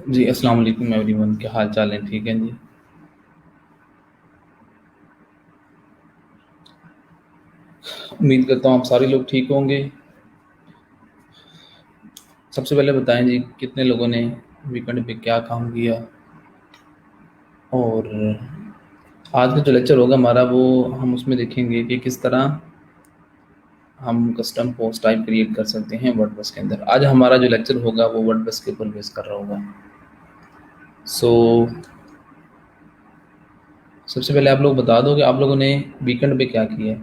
जी, अस्सलाम वालेकुम एवरीवन, क्या हाल चाल है? ठीक है जी। उम्मीद करता हूँ आप सारे लोग ठीक होंगे। सबसे पहले बताएं जी, कितने लोगों ने वीकेंड पे क्या काम किया? और आज का जो लेक्चर होगा हमारा, वो हम उसमें देखेंगे कि किस तरह हम कस्टम पोस्ट टाइप क्रिएट कर सकते हैं वर्डप्रेस के अंदर। आज हमारा जो लेक्चर होगा वो वर्डप्रेस के ऊपर बेस कर रहा होगा। सो सबसे पहले आप लोग बता दो कि आप लोगों ने वीकेंड पे क्या किया है।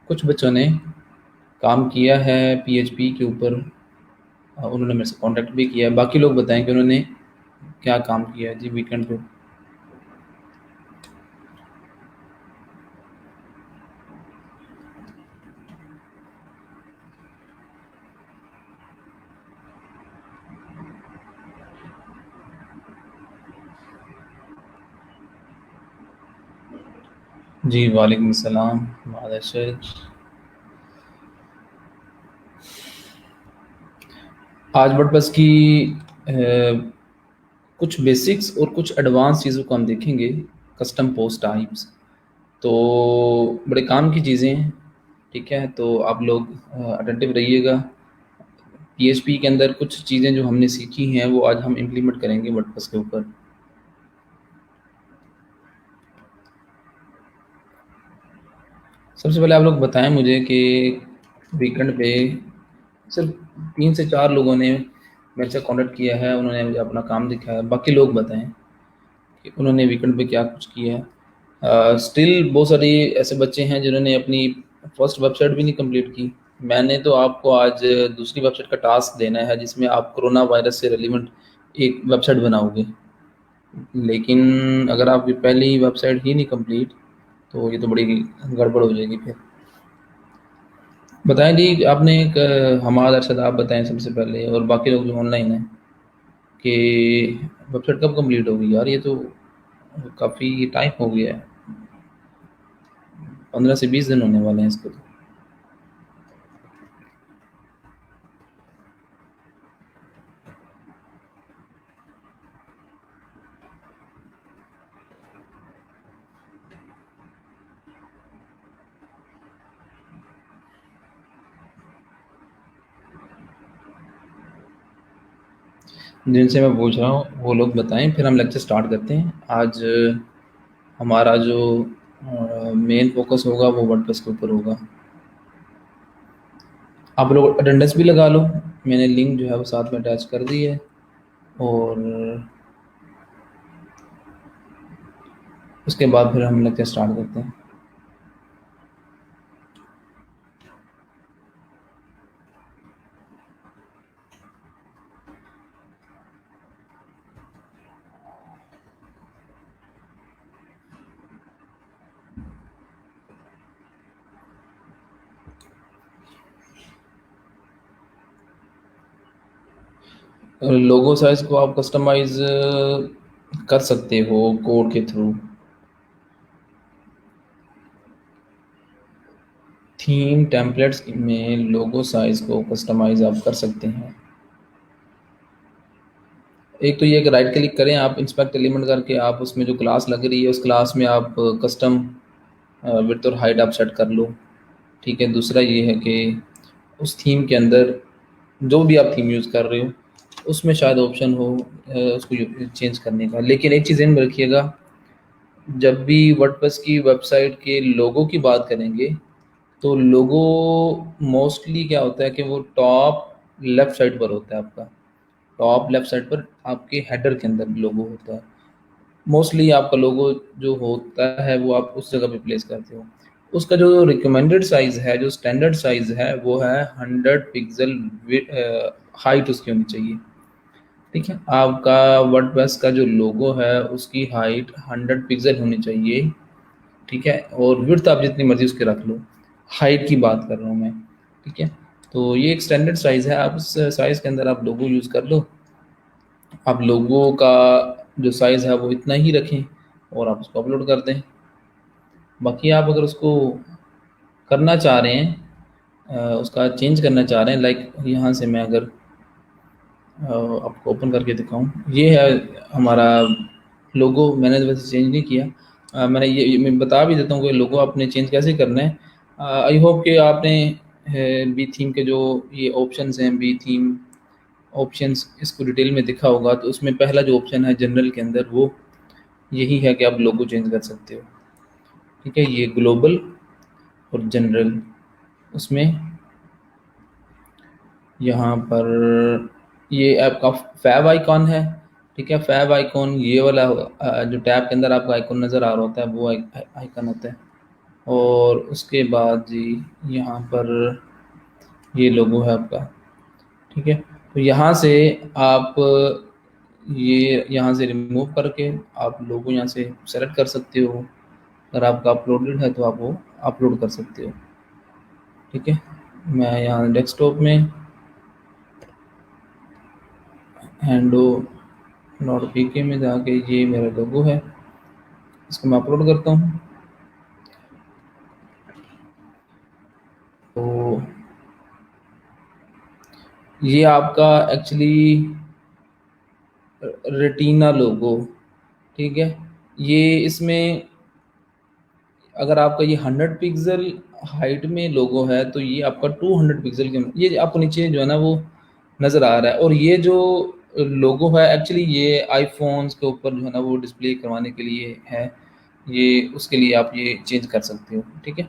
कुछ बच्चों ने काम किया है पीएचपी के ऊपर, उन्होंने मेरे से कांटेक्ट भी किया है। बाकी लोग बताएं कि उन्होंने क्या काम किया है जी वीकेंड पे। जी वालेकुम सलाम महादर। आज वर्डप्रेस की कुछ बेसिक्स और कुछ एडवांस चीज़ों को हम देखेंगे। कस्टम पोस्ट टाइप्स तो बड़े काम की चीज़ें हैं। ठीक है, तो आप लोग अटेंटिव रहिएगा। पीएचपी के अंदर कुछ चीज़ें जो हमने सीखी हैं वो आज हम इम्प्लीमेंट करेंगे वर्डप्रेस के ऊपर। सबसे पहले आप लोग बताएं मुझे कि वीकेंड पे सिर्फ 3 से 4 लोगों ने मेरे से कॉन्टैक्ट किया है, उन्होंने मुझे अपना काम दिखाया है। बाकी लोग बताएं कि उन्होंने वीकेंड पे क्या कुछ किया है। स्टिल बहुत सारे ऐसे बच्चे हैं जिन्होंने अपनी फर्स्ट वेबसाइट भी नहीं कंप्लीट की। मैंने तो आपको आज दूसरी वेबसाइट का टास्क देना है जिसमें आप कोरोना वायरस से रिलेवेंट एक वेबसाइट बनाओगे। लेकिन अगर आपकी पहली वेबसाइट ही नहीं कंप्लीट तो ये तो बड़ी गड़बड़ हो जाएगी फिर। बताएं जी, आपने एक हमारा अरशद आप बताएं सबसे पहले, और बाकी लोग जो ऑनलाइन हैं, कि वेबसाइट कब कंप्लीट होगी? यार ये तो काफ़ी टाइम हो गया है, 15 से 20 दिन होने वाले हैं इसको तो। जिनसे मैं पूछ रहा हूँ वो लोग बताएं, फिर हम लेक्चर स्टार्ट करते हैं। आज हमारा जो मेन फोकस होगा वो वर्डप्रेस के ऊपर होगा। आप लोग अटेंडेंस भी लगा लो, मैंने लिंक जो है वो साथ में अटैच कर दी है। और उसके बाद फिर हम लेक्चर स्टार्ट करते हैं। लोगो साइज़ को आप कस्टमाइज़ कर सकते हो कोड के थ्रू। थीम टेम्पलेट्स में लोगो साइज़ को कस्टमाइज़ आप कर सकते हैं। एक तो ये कि राइट क्लिक करें आप, इंस्पेक्ट एलिमेंट करके आप उसमें जो क्लास लग रही है उस क्लास में आप कस्टम विड्थ और हाइट आप सेट कर लो। ठीक है, दूसरा ये है कि उस थीम के अंदर जो भी आप थीम यूज़ कर रहे हो उसमें शायद ऑप्शन हो उसको चेंज करने का। लेकिन एक चीज़ ध्यान में रखिएगा, जब भी वर्डप्रेस की वेबसाइट के लोगो की बात करेंगे तो लोगो मोस्टली क्या होता है कि वो टॉप लेफ्ट साइड पर होता है आपका। टॉप लेफ्ट साइड पर आपके हेडर के अंदर लोगो होता है। मोस्टली आपका लोगो जो होता है वो आप उस जगह पे प्लेस करते हो। उसका जो रिकमेंडेड साइज़ है, जो स्टैंडर्ड साइज़ है, वो है 100 पिक्सल हाइट उसकी होनी चाहिए। ठीक है, आपका वर्डप्रेस का जो लोगो है उसकी हाइट 100 पिक्सल होनी चाहिए। ठीक है, और विड्थ आप जितनी मर्जी उसके रख लो, हाइट की बात कर रहा हूँ मैं। ठीक है, तो ये एक स्टैंडर्ड साइज़ है, आप उस साइज़ के अंदर आप लोगो यूज़ कर लो। आप लोगों का जो साइज़ है वो इतना ही रखें और आप उसको अपलोड कर दें। बाकी आप अगर उसको करना चाह रहे हैं, उसका चेंज करना चाह रहे हैं, लाइक यहाँ से मैं अगर आपको ओपन करके दिखाऊं, ये है हमारा लोगो। मैंने तो वैसे चेंज नहीं किया। मैंने ये मैं बता भी देता हूँ कि लोगो आपने चेंज कैसे करना है। आई होप कि आपने बी थीम के जो ये ऑप्शंस हैं, बी थीम ऑप्शंस, इसको डिटेल में दिखा होगा। तो उसमें पहला जो ऑप्शन है जनरल के अंदर, वो यही है कि आप लोगो चेंज कर सकते हो। ठीक है, ये ग्लोबल और जनरल, उसमें यहाँ पर ये आपका फैब आइकॉन है। ठीक है, फैब आइकॉन ये वाला जो टैब के अंदर आपका आइकॉन नज़र आ रहा होता है, वो आइकॉन होता है। और उसके बाद जी यहाँ पर ये लोगो है आपका। ठीक है, तो यहाँ से आप ये यहाँ से रिमूव करके आप लोगो यहाँ से सेलेक्ट कर सकते हो। अगर आपका अपलोडेड है तो आप वो अपलोड कर सकते हो। ठीक है, मैं यहाँ डेस्कटॉप में हैंडो नोट पीके में जाके, ये मेरा लोगो है, इसको मैं अपलोड करता हूँ। तो ये आपका एक्चुअली रेटिना लोगो। ठीक है, ये इसमें अगर आपका ये 100 पिक्सल हाइट में लोगो है, तो ये आपका 200 पिक्सल के, ये आपको नीचे जो है ना वो नज़र आ रहा है। और ये जो लोगो है एक्चुअली ये आईफोन्स के ऊपर जो है ना वो डिस्प्ले करवाने के लिए है। ये उसके लिए आप ये चेंज कर सकते हो। ठीक है,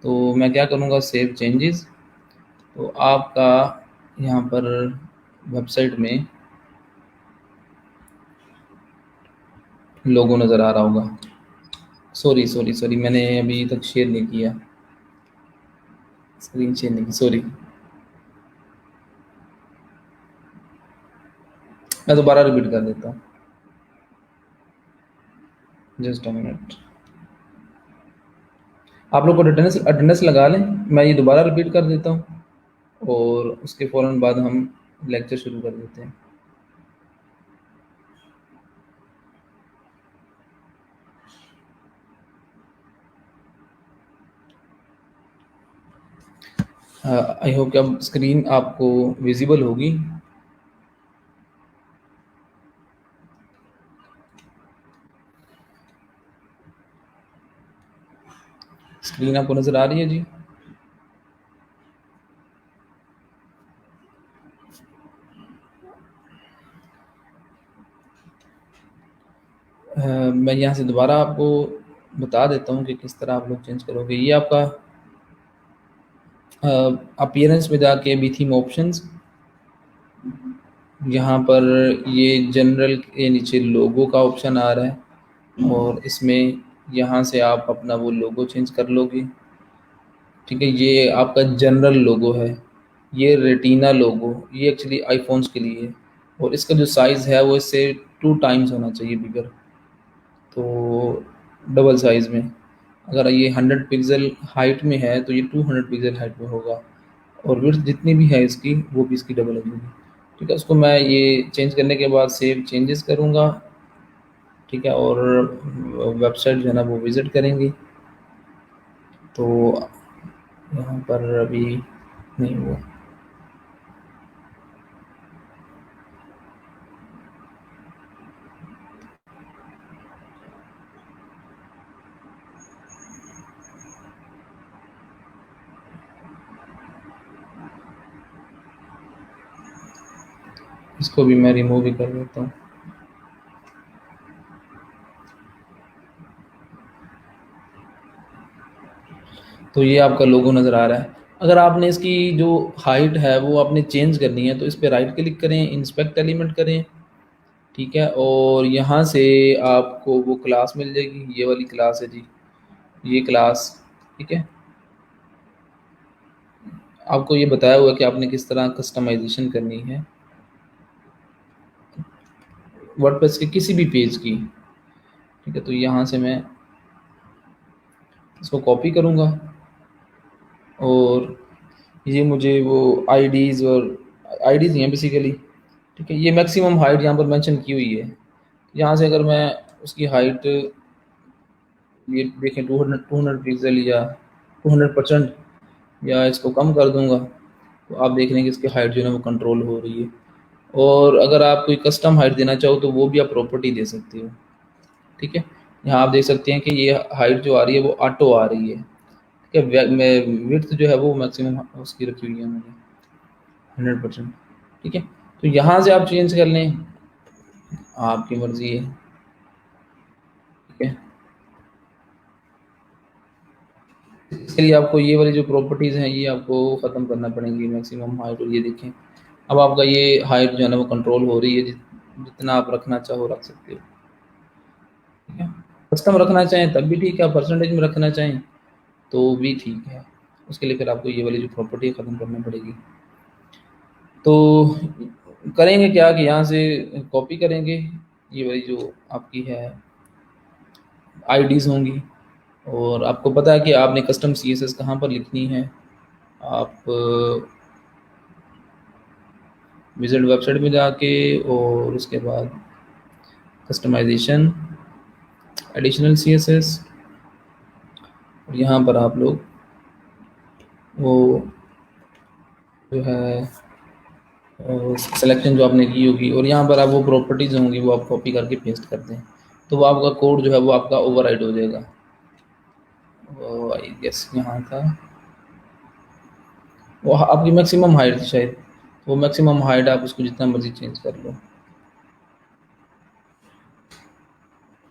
तो मैं क्या करूँगा, सेव चेंजेस। तो आपका यहाँ पर वेबसाइट में लोगो नज़र आ रहा होगा। सॉरी सॉरी सॉरी, मैंने अभी तक शेयर नहीं किया, स्क्रीन शेयर नहीं की, सॉरी। मैं दोबारा रिपीट कर देता हूँ, जस्ट अ मिनट। आप लोग को अटेंडेंस अटेंडेंस लगा लें, मैं ये दोबारा रिपीट कर देता हूँ और उसके फ़ौरन बाद हम लेक्चर शुरू कर देते हैं। आई होप कि अब स्क्रीन आपको विजिबल होगी। स्क्रीन आपको नज़र आ रही है जी? मैं यहाँ से दोबारा आपको बता देता हूँ कि किस तरह आप लोग चेंज करोगे। ये आपका अपीयरेंस में जाके बी थीम ऑप्शंस, यहाँ पर ये जनरल के नीचे लोगो का ऑप्शन आ रहा है और इसमें यहाँ से आप अपना वो लोगो चेंज कर लोगे। ठीक है, ये आपका जनरल लोगो है। ये रेटिना लोगो, ये एक्चुअली आईफोन्स के लिए है और इसका जो साइज़ है वो इससे 2 टाइम्स होना चाहिए बिगर। तो डबल साइज़ में, अगर ये 100 पिक्सल हाइट में है तो ये 200 पिक्सल हाइट में होगा और विड्थ जितनी भी है इसकी वो भी इसकी डबल लगेगी। ठीक है, उसको मैं ये चेंज करने के बाद सेव चेंजेस करूँगा। ठीक है, और वेबसाइट जो है ना वो विज़िट करेंगे। तो यहाँ पर अभी नहीं हुआ, इसको भी मैं रिमूव ही कर देता हूँ। तो ये आपका लोगो नज़र आ रहा है। अगर आपने इसकी जो हाइट है वो आपने चेंज करनी है तो इस पे राइट क्लिक करें, इंस्पेक्ट एलिमेंट करें। ठीक है, और यहाँ से आपको वो क्लास मिल जाएगी, ये वाली क्लास है जी, ये क्लास। ठीक है, आपको ये बताया हुआ है कि आपने किस तरह कस्टमाइजेशन करनी है वर्डप्रेस के किसी भी पेज की। ठीक है, तो यहाँ से मैं इसको कॉपी करूँगा और ये मुझे वो आईडीज़ और आईडीज़ हैं बेसिकली। ठीक है, ये मैक्सिमम हाइट यहाँ पर मेंशन की हुई है। यहाँ से अगर मैं उसकी हाइट ये देखें 200 पिक्सल या 200% या इसको कम कर दूंगा, तो आप देख रहे हैं कि इसकी हाइट जो है ना वो कंट्रोल हो रही है। और अगर आप कोई कस्टम हाइट देना चाहो तो वो भी आप प्रॉपर्टी दे सकते हो। ठीक है, यहाँ आप देख सकते हैं कि ये हाइट जो आ रही है वो ऑटो आ रही है। ठीक है, विड्थ जो है वो मैक्सिमम उसकी रखी हुई है मैंने 100%। ठीक है, तो यहाँ से आप चेंज कर लें, आपकी मर्जी है। ठीक है, इसके लिए आपको ये वाली जो प्रॉपर्टीज़ हैं ये आपको ख़त्म करना पड़ेंगी, मैक्सिमम हाइट। और ये देखें, अब आपका ये हाइट जो है ना वो कंट्रोल हो रही है, जितना आप रखना चाहो रख सकते हो। ठीक है, कस्टम रखना चाहें तब भी ठीक है, परसेंटेज में रखना चाहें तो भी ठीक है। उसके लिए फिर आपको ये वाली जो प्रॉपर्टी है ख़त्म करनी पड़ेगी। तो करेंगे क्या कि यहाँ से कॉपी करेंगे ये वाली जो आपकी है आईडीज़ होंगी, और आपको पता है कि आपने कस्टम सीएसएस कहाँ पर लिखनी है। आप विजिट वेबसाइट में जाके और उसके बाद कस्टमाइजेशन एडिशनल सीएसएस, और यहाँ पर आप लोग वो जो है सिलेक्शन जो आपने की होगी, और यहाँ पर आप वो प्रॉपर्टीज़ होंगी वो आप कॉपी करके पेस्ट कर दें, तो वो आपका कोड जो है वो आपका ओवरराइड हो जाएगा। वो आई गेस यहाँ था, वो आपकी मैक्सिमम हाइट थी शायद, वो मैक्सिमम हाइट आप उसको जितना मर्जी चेंज कर लो।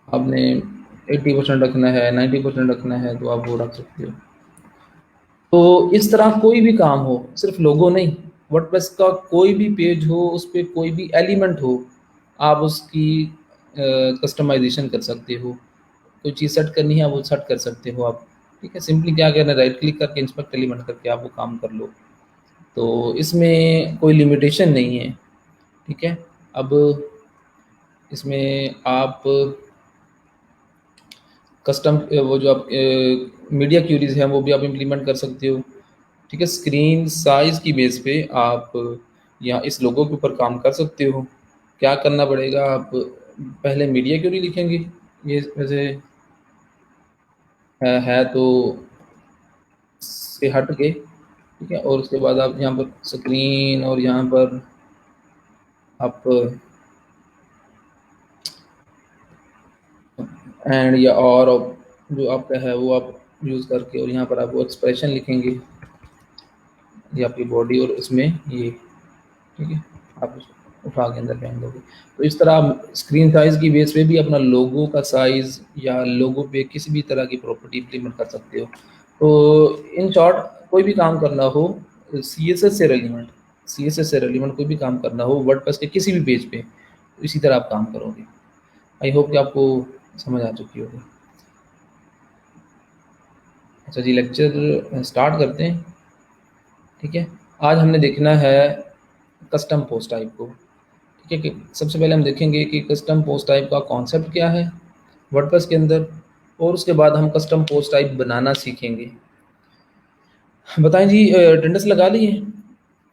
आपने 80% रखना है, 90% रखना है तो आप वो रख सकते हो। तो इस तरह कोई भी काम हो, सिर्फ लोगो नहीं, वर्डप्रेस का कोई भी पेज हो, उस पे कोई भी एलिमेंट हो, आप उसकी कस्टमाइजेशन कर सकते हो। कोई चीज़ सेट करनी है वो सेट कर सकते हो आप। ठीक है, सिंपली क्या करना है, राइट क्लिक करके इंस्पेक्ट एलिमेंट करके आप वो काम कर लो। तो इसमें कोई लिमिटेशन नहीं है। ठीक है, अब इसमें आप कस्टम वो जो आप मीडिया क्यूरीज हैं वो भी आप इम्प्लीमेंट कर सकते हो। ठीक है, स्क्रीन साइज़ की बेस पे आप यहाँ इस लोगो के ऊपर काम कर सकते हो। क्या करना पड़ेगा, आप पहले मीडिया क्यूरी लिखेंगे, ये वैसे है तो से हट के। ठीक है, और उसके बाद आप यहाँ पर स्क्रीन और यहाँ पर आप एंड या और जो आपका है वो आप यूज़ करके, और यहाँ पर आप वो एक्सप्रेशन लिखेंगे, ये आपकी बॉडी और इसमें ये। ठीक है, आप उसको उठा के अंदर पहन दोगे। तो इस तरह आप स्क्रीन साइज़ की बेस पे भी अपना लोगो का साइज़ या लोगो पे किसी भी तरह की प्रॉपर्टी इम्प्लीमेंट कर सकते हो। तो इन शॉर्ट कोई भी काम करना हो सीएसएस से रेलिवेंट, सीएसएस से रेलिवेंट कोई भी काम करना हो वर्डप्रेस के किसी भी पेज पे, तो इसी तरह आप काम करोगे। आई होप कि आपको समझ आ चुकी होगी। अच्छा जी, लेक्चर स्टार्ट करते हैं। ठीक है, आज हमने देखना है कस्टम पोस्ट टाइप को। ठीक है, कि सबसे पहले हम देखेंगे कि कस्टम पोस्ट टाइप का कॉन्सेप्ट क्या है वर्डप्रेस के अंदर, और उसके बाद हम कस्टम पोस्ट टाइप बनाना सीखेंगे। बताएं जी, अटेंडेंस लगा ली है?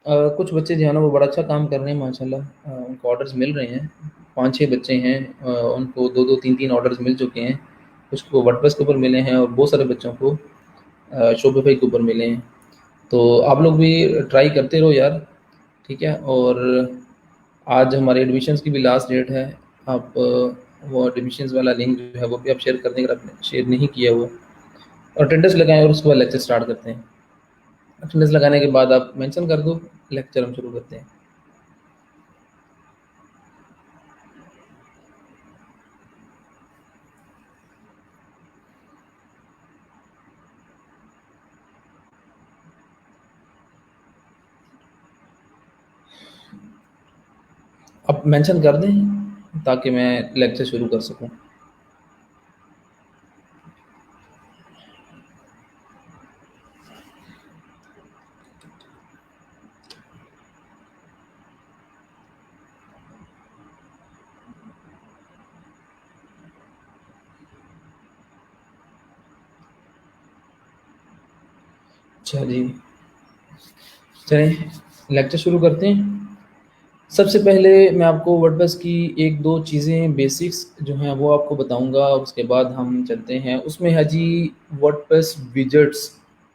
कुछ बच्चे जो है ना वो बड़ा अच्छा काम कर रहे हैं माशाल्लाह, उनको ऑर्डर्स मिल रहे हैं। 5-6 बच्चे हैं, उनको 2-2 3-3 ऑर्डर्स मिल चुके हैं। कुछ को वर्डप्रेस के ऊपर मिले हैं और बहुत सारे बच्चों को शोपिफाई के ऊपर मिले हैं। तो आप लोग भी ट्राई करते रहो यार। ठीक है, और आज हमारे एडमिशन्स की भी लास्ट डेट है। आप वो एडमिशन्स वाला लिंक जो है वो भी आप शेयर कर दें अगर आपने शेयर नहीं किया वो, और अटेंडेंस लगाएं और उसके बाद लेक्चर स्टार्ट करते हैं। अटेंडेंस लगाने के बाद आप मेंशन कर दो, लेक्चर हम शुरू करते हैं। आप मेंशन कर दें ताकि मैं लेक्चर शुरू कर सकूं। अच्छा जी, चलें लेक्चर शुरू करते हैं। सबसे पहले मैं आपको वर्डप्रेस की 1-2 चीज़ें बेसिक्स जो हैं वो आपको बताऊंगा, और उसके बाद हम चलते हैं। उसमें है जी वर्डप्रेस विजेट्स।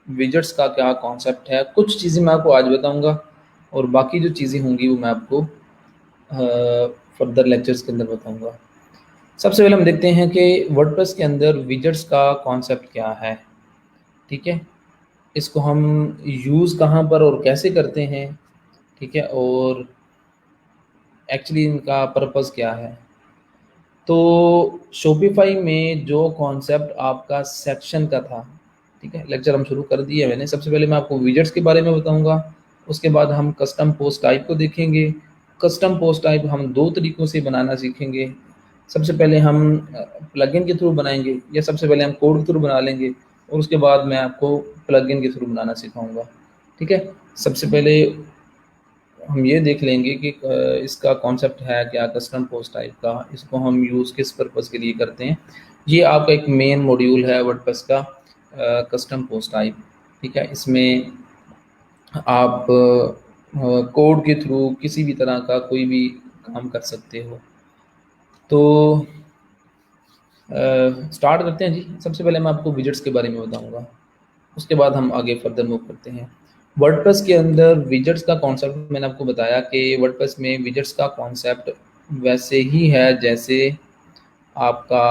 विजेट्स का क्या कॉन्सेप्ट है, कुछ चीज़ें मैं आपको आज बताऊंगा, और बाकी जो चीज़ें होंगी वो मैं आपको फर्दर लेक्चर्स के अंदर बताऊंगा। सबसे पहले हम देखते हैं कि वर्डप्रेस के अंदर विजेट्स का कॉन्सेप्ट क्या है। ठीक है, इसको हम यूज़ कहाँ पर और कैसे करते हैं, ठीक है, और एक्चुअली इनका पर्पस क्या है। तो शॉपिफाई में जो कॉन्सेप्ट आपका सेक्शन का था, ठीक है, लेक्चर हम शुरू कर दिए मैंने। सबसे पहले मैं आपको विजेट्स के बारे में बताऊंगा, उसके बाद हम कस्टम पोस्ट टाइप को देखेंगे। कस्टम पोस्ट टाइप हम दो तरीक़ों से बनाना सीखेंगे। सबसे पहले हम प्लगइन के थ्रू बनाएंगे, या सबसे पहले हम कोड के थ्रू बना लेंगे, और उसके बाद मैं आपको प्लगइन के थ्रू बनाना सिखाऊंगा। ठीक है, सबसे पहले हम ये देख लेंगे कि इसका कॉन्सेप्ट है क्या, कस्टम पोस्ट टाइप का, इसको हम यूज़ किस पर्पज़ के लिए करते हैं। ये आपका एक मेन मॉड्यूल है वर्डप्रेस का, कस्टम पोस्ट टाइप। ठीक है, इसमें आप कोड के थ्रू किसी भी तरह का कोई भी काम कर सकते हो। तो स्टार्ट करते हैं जी। सबसे पहले मैं आपको विजेट्स के बारे में बताऊंगा, उसके बाद हम आगे फर्दर मूव करते हैं। वर्डप्रेस के अंदर विजेट्स का कॉन्सेप्ट मैंने आपको बताया कि वर्डप्रेस में विजेट्स का कॉन्सेप्ट वैसे ही है जैसे आपका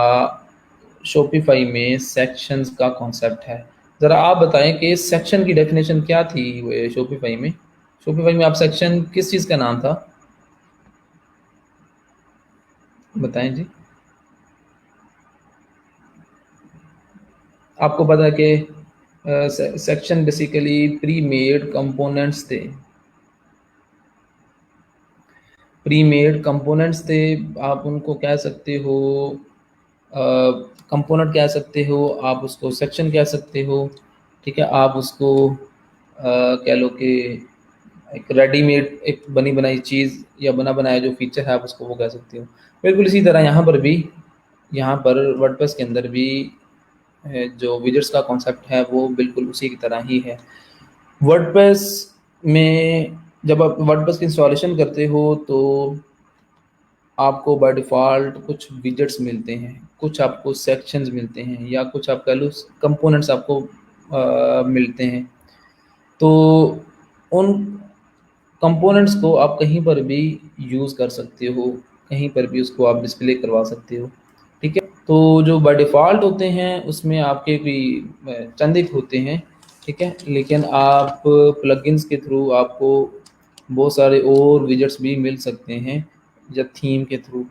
शॉपिफाई में सेक्शंस का कॉन्सेप्ट है। ज़रा आप बताएं कि सेक्शन की डेफिनेशन क्या थी शॉपिफाई में। शॉपिफाई में आप सेक्शन किस चीज़ का नाम था, बताएं जी। आपको पता है कि section basically pre made components थे, प्री मेड कंपोनेंट्स थे। आप उनको कह सकते हो कंपोनेंट कह सकते हो, आप उसको सेक्शन कह सकते हो। ठीक है, आप उसको कह लो कि एक रेडीमेड एक बनी बनाई चीज़ या बना बनाया जो फीचर है आप उसको वो कह सकते हो। बिल्कुल इसी तरह यहाँ पर भी, यहाँ पर वर्डप्रेस के अंदर भी जो विजेट्स का कॉन्सेप्ट है वो बिल्कुल उसी की तरह ही है। वर्डप्रेस में जब आप वर्डप्रेस की इंस्टॉलेशन करते हो तो आपको बाय डिफ़ॉल्ट कुछ विजेट्स मिलते हैं, कुछ आपको सेक्शंस मिलते हैं, या कुछ आप कह लो कंपोनेंट्स आपको मिलते हैं। तो उन कंपोनेंट्स को आप कहीं पर भी यूज़ कर सकते हो, कहीं पर भी उसको आप डिस्प्ले करवा सकते हो। ठीक है, तो जो बाय डिफ़ॉल्ट होते हैं उसमें आपके कोई चंद एक होते हैं। ठीक है, लेकिन आप प्लगइन्स के थ्रू आपको बहुत सारे और विजेट्स भी मिल सकते हैं, या थीम के थ्रू।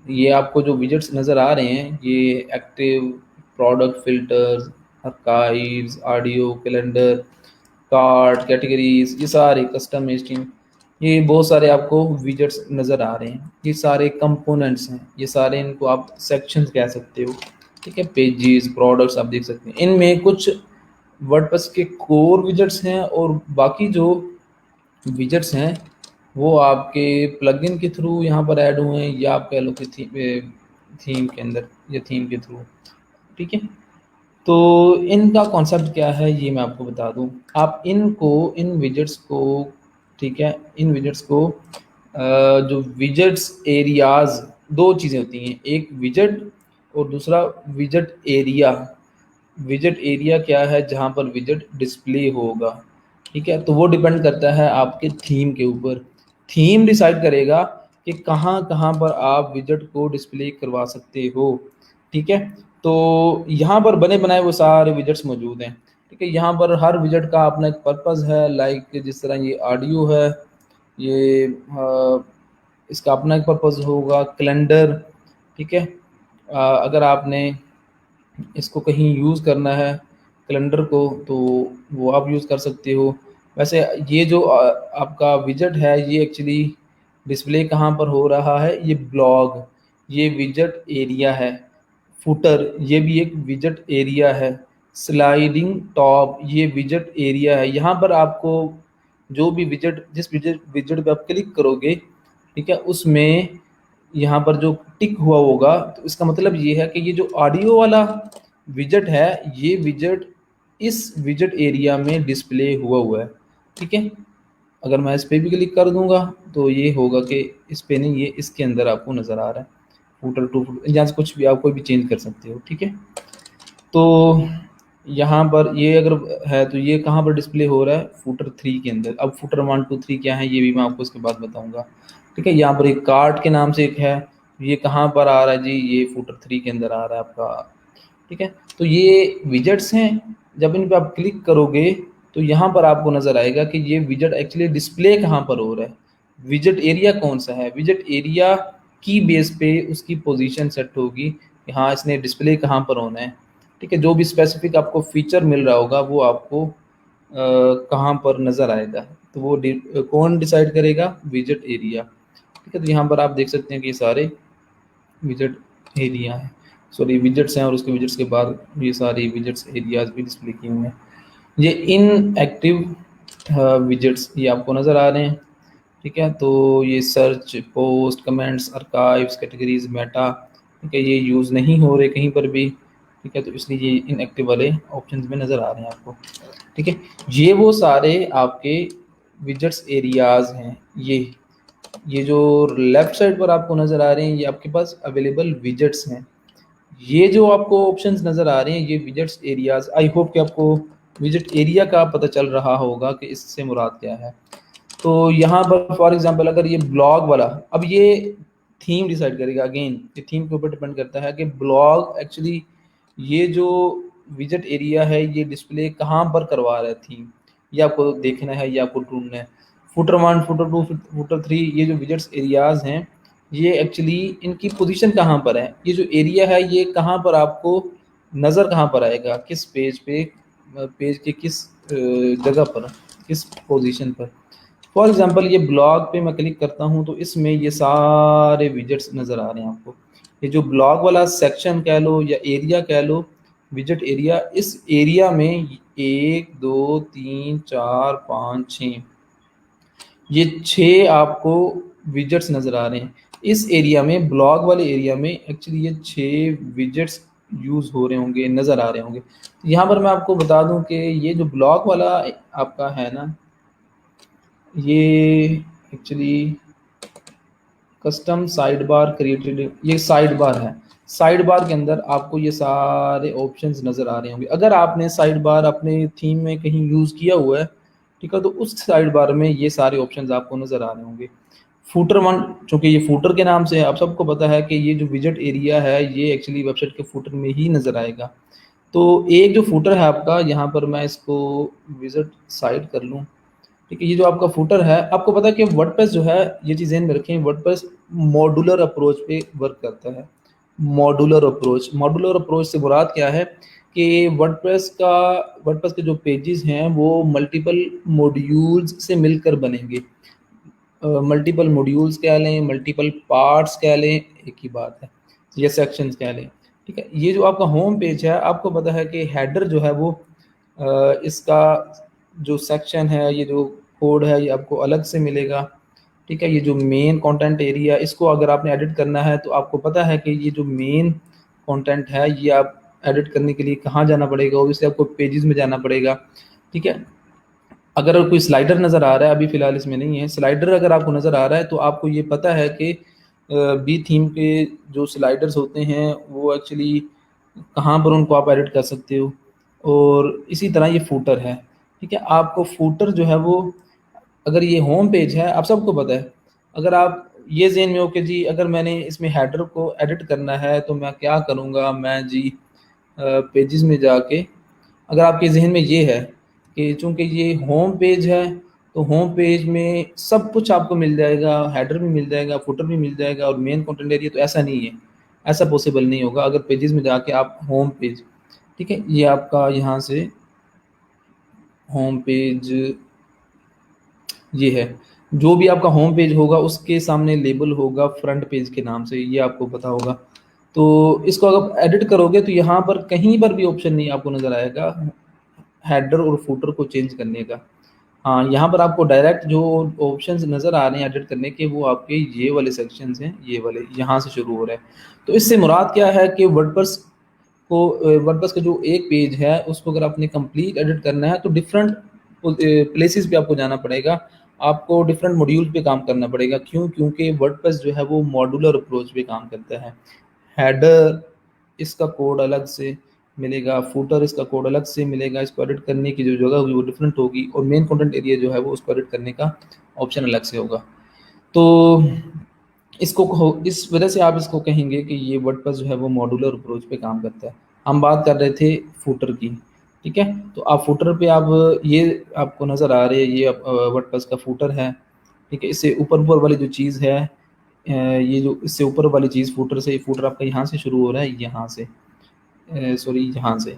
ये आपको जो विजेट्स नज़र आ रहे हैं ये active, product filters, archives, audio, calendar, card, categories, ये सारे कस्टम एचटीएम, ये बहुत सारे आपको विजेट्स नज़र आ रहे हैं। ये सारे कंपोनेंट्स हैं, ये सारे इनको आप सेक्शंस कह सकते हो। ठीक है, पेजेस, प्रोडक्ट्स आप देख सकते हैं। इनमें कुछ वर्डप्रेस के कोर विजेट्स हैं, और बाकी जो विजेट्स हैं वो आपके प्लगइन के थ्रू यहाँ पर ऐड हुए हैं, या आप कह लो कि थीम के अंदर या थीम के थ्रू। ठीक है, तो इनका कॉन्सेप्ट क्या है ये मैं आपको बता दूं। आप इनको, इन विजेट्स को, ठीक है, इन विजेट्स को जो विजेट्स एरियाज, दो चीज़ें होती हैं, एक विजेट और दूसरा विजेट एरिया। विजेट एरिया क्या है, जहाँ पर विजेट डिस्प्ले होगा। ठीक है, तो वो डिपेंड करता है आपके थीम के ऊपर। थीम डिसाइड करेगा कि कहाँ कहाँ पर आप विजेट को डिस्प्ले करवा सकते हो। ठीक है, तो यहाँ पर बने बनाए वो सारे विजेट्स मौजूद हैं। ठीक है, यहाँ पर हर विजेट का अपना एक पर्पज़ है। लाइक जिस तरह ये ऑडियो है, ये इसका अपना एक पर्पज़ होगा। कैलेंडर, ठीक है, अगर आपने इसको कहीं यूज़ करना है कैलेंडर को, तो वो आप यूज़ कर सकते हो। वैसे ये जो आपका विजेट है ये एक्चुअली डिस्प्ले कहाँ पर हो रहा है, ये ब्लॉग, ये विजेट एरिया है। फुटर, ये भी एक विजेट एरिया है। स्लाइडिंग टॉप, ये विजेट एरिया है। यहाँ पर आपको जो भी विजेट, जिस विजेट विजेट पे आप क्लिक करोगे, ठीक है, उसमें यहाँ पर जो टिक हुआ होगा, तो इसका मतलब ये है कि ये जो ऑडियो वाला विजेट है ये विजेट इस विजेट एरिया में डिस्प्ले हुआ है। ठीक है, अगर मैं इस पे भी क्लिक कर दूंगा तो ये होगा कि इस पे नहीं, ये इसके अंदर आपको नज़र आ रहा है। फुटर टू फुटर, यहाँ से कुछ भी आप कोई भी चेंज कर सकते हो। ठीक है, तो यहाँ पर ये अगर है तो ये कहाँ पर डिस्प्ले हो रहा है, फुटर 3 के अंदर। अब फुटर 1 2 3 क्या है ये भी मैं आपको इसके बाद बताऊंगा। ठीक है। यहाँ पर एक कार्ट के नाम से एक है, ये कहाँ पर आ रहा है जी, ये फुटर 3 के अंदर आ रहा है आपका। ठीक है। तो ये विजेट्स हैं, जब इन पे आप क्लिक करोगे तो यहाँ पर आपको नज़र आएगा कि ये विजेट एक्चुअली डिस्प्ले कहाँ पर हो रहा है, विजेट एरिया कौन सा है। विजेट एरिया की बेस पे उसकी पोजीशन सेट होगी कि हाँ इसने डिस्प्ले कहाँ पर होना है। ठीक है। जो भी स्पेसिफिक आपको फीचर मिल रहा होगा वो आपको कहाँ पर नज़र आएगा, तो वो कौन डिसाइड करेगा, विजेट एरिया। ठीक है। तो यहाँ पर आप देख सकते हैं कि ये सारे विजेट एरिया है, सॉरी विजेट्स हैं, और उसके विजेट्स के बाद ये सारी विजेट्स एरियाज भी डिस्प्ले किए हुए हैं। ये इन एक्टिव विजेट्स ये आपको नज़र आ रहे हैं। ठीक है। तो ये search, post, comments, archives, categories, Meta, ठीक है, ये यूज़ नहीं हो रहे कहीं पर भी। ठीक है। तो इसलिए ये इनएक्टिव वाले ऑप्शंस में नज़र आ रहे हैं आपको। ठीक है। ये वो सारे आपके विजेट्स एरियाज हैं। ये जो लेफ्ट साइड पर आपको नज़र आ रहे हैं ये आपके पास अवेलेबल विजेट्स हैं। ये जो आपको ऑप्शंस नज़र आ रहे हैं ये विजेट्स एरियाज। आई होप कि आपको विजेट एरिया का पता चल रहा होगा कि इससे मुराद क्या है। तो यहाँ पर फॉर एग्जांपल अगर ये ब्लॉग वाला, अब ये थीम डिसाइड करेगा, अगेन ये थीम के ऊपर डिपेंड करता है कि ब्लॉग एक्चुअली ये जो विजेट एरिया है ये डिस्प्ले कहाँ पर करवा रहा है थीम, ये आपको देखना है, ये आपको ढूंढना है। फुटर 1, फुटर 2, फुटर 3, ये जो विजेट्स एरियाज हैं ये एक्चुअली इनकी पोजीशन कहाँ पर है, ये जो एरिया है ये कहाँ पर आपको नज़र कहाँ पर आएगा, किस पेज पे, पेज के किस जगह पर, किस पोजीशन पर। फॉर एग्जांपल ये ब्लॉग पे मैं क्लिक करता हूँ तो इसमें ये सारे विजेट्स नज़र आ रहे हैं आपको। ये जो ब्लॉग वाला सेक्शन कह लो या एरिया कह लो, विजेट एरिया, इस एरिया में 1 2 3 4 5 6, ये 6 आपको विजेट्स नज़र आ रहे हैं। इस एरिया में, ब्लॉग वाले एरिया में एक्चुअली ये 6 विजेट्स यूज़ हो रहे होंगे, नज़र आ रहे होंगे। यहाँ पर मैं आपको बता दूं कि ये जो ब्लॉग वाला आपका है ना, ये actually custom side bar created, ये साइड बार है। साइड बार के अंदर आपको ये सारे ऑप्शंस नज़र आ रहे होंगे। अगर आपने साइड बार अपने थीम में कहीं यूज़ किया हुआ है, ठीक है, तो उस साइड बार में ये सारे ऑप्शंस आपको नज़र आ रहे होंगे। फूटर 1, चूँकि ये फूटर के नाम से है, आप सबको पता है कि ये जो विजेट एरिया है ये एक्चुअली वेबसाइट के फूटर में ही नज़र आएगा। तो एक जो फूटर है आपका, यहाँ पर मैं इसको विजिट साइट कर लूँ। ठीक है। ये जो आपका फुटर है, आपको पता है कि वर्डप्रेस जो है, ये चीज़ ध्यान में रखें, वर्डप्रेस मॉड्यूलर अप्रोच पे वर्क करता है। मॉड्यूलर अप्रोच, मॉड्यूलर अप्रोच से मुराद क्या है कि वर्डप्रेस के जो पेजेस हैं वो मल्टीपल मॉड्यूल्स से मिलकर बनेंगे। मल्टीपल मॉड्यूल्स कह लें, मल्टीपल पार्ट्स कह लें, एक ही बात है, ये सेक्शंस कह लें। ठीक है। ये जो आपका होम पेज है, आपको पता है कि हेडर जो है वो इसका जो सेक्शन है, ये जो कोड है, ये आपको अलग से मिलेगा। ठीक है। ये जो मेन कंटेंट एरिया, इसको अगर आपने एडिट करना है तो आपको पता है कि ये जो मेन कंटेंट है ये आप एडिट करने के लिए कहाँ जाना पड़ेगा, ऑब्वियसली आपको पेजेस में जाना पड़ेगा। ठीक है। अगर कोई स्लाइडर नज़र आ रहा है, अभी फ़िलहाल इसमें नहीं है, स्लाइडर अगर आपको नज़र आ रहा है तो आपको ये पता है कि बी थीम के जो स्लाइडर्स होते हैं वो एक्चुअली कहाँ पर उनको आप एडिट कर सकते हो। और इसी तरह ये फूटर है। ठीक है। आपको फूटर जो है वो, अगर ये होम पेज है, आप सबको पता है, अगर आप ये ज़हन में हो कि जी अगर मैंने इसमें हेडर को एडिट करना है तो मैं क्या करूँगा, मैं जी पेजेस में जाके, अगर आपके ज़हन में ये है कि चूँकि ये होम पेज है तो होम पेज में सब कुछ आपको मिल जाएगा, हेडर भी मिल जाएगा, फुटर भी मिल जाएगा और मेन कंटेंट एरिया, तो ऐसा नहीं है, ऐसा पॉसिबल नहीं होगा। अगर पेजेस में जाके आप होम पेज, ठीक है, ये आपका यहाँ से होम पेज ये है, जो भी आपका होम पेज होगा उसके सामने लेबल होगा फ्रंट पेज के नाम से, ये आपको पता होगा। तो इसको अगर एडिट करोगे तो यहाँ पर कहीं पर भी ऑप्शन नहीं आपको नज़र आएगा हेडर और फुटर को चेंज करने का। हाँ, यहाँ पर आपको डायरेक्ट जो ऑप्शंस नज़र आ रहे हैं एडिट करने के, वो आपके ये वाले सेक्शंस हैं, ये वाले यहाँ से शुरू हो रहे हैं। तो इससे मुराद क्या है कि वर्डप्रेस का जो एक पेज है उसको अगर आपने कंप्लीट एडिट करना है तो डिफरेंट प्लेसेस पे आपको जाना पड़ेगा, आपको डिफरेंट मॉड्यूल पे काम करना पड़ेगा। क्यों? क्योंकि वर्डप्रेस जो है वो मॉड्यूलर अप्रोच पे काम करता है। हेडर इसका कोड अलग से मिलेगा, फुटर इसका कोड अलग से मिलेगा, इसको एडिट करने की जो जगह होगी वो डिफरेंट होगी, और मेन कंटेंट एरिया जो है वो उसको एडिट करने का ऑप्शन अलग से होगा। तो इस वजह से आप इसको कहेंगे कि ये वर्डप्रेस जो है वो मॉड्यूलर अप्रोच पे काम करता है। हम बात कर रहे थे फुटर की, ठीक है? तो आप फुटर पे आप ये आपको नज़र आ रही है, ये वर्डप्रेस का फुटर है, ठीक है? इससे ऊपर वाली जो चीज़ है, ये जो इससे ऊपर वाली चीज़ फुटर से, फुटर आपका यहाँ से शुरू हो रहा है, यहाँ से, सॉरी यहाँ से।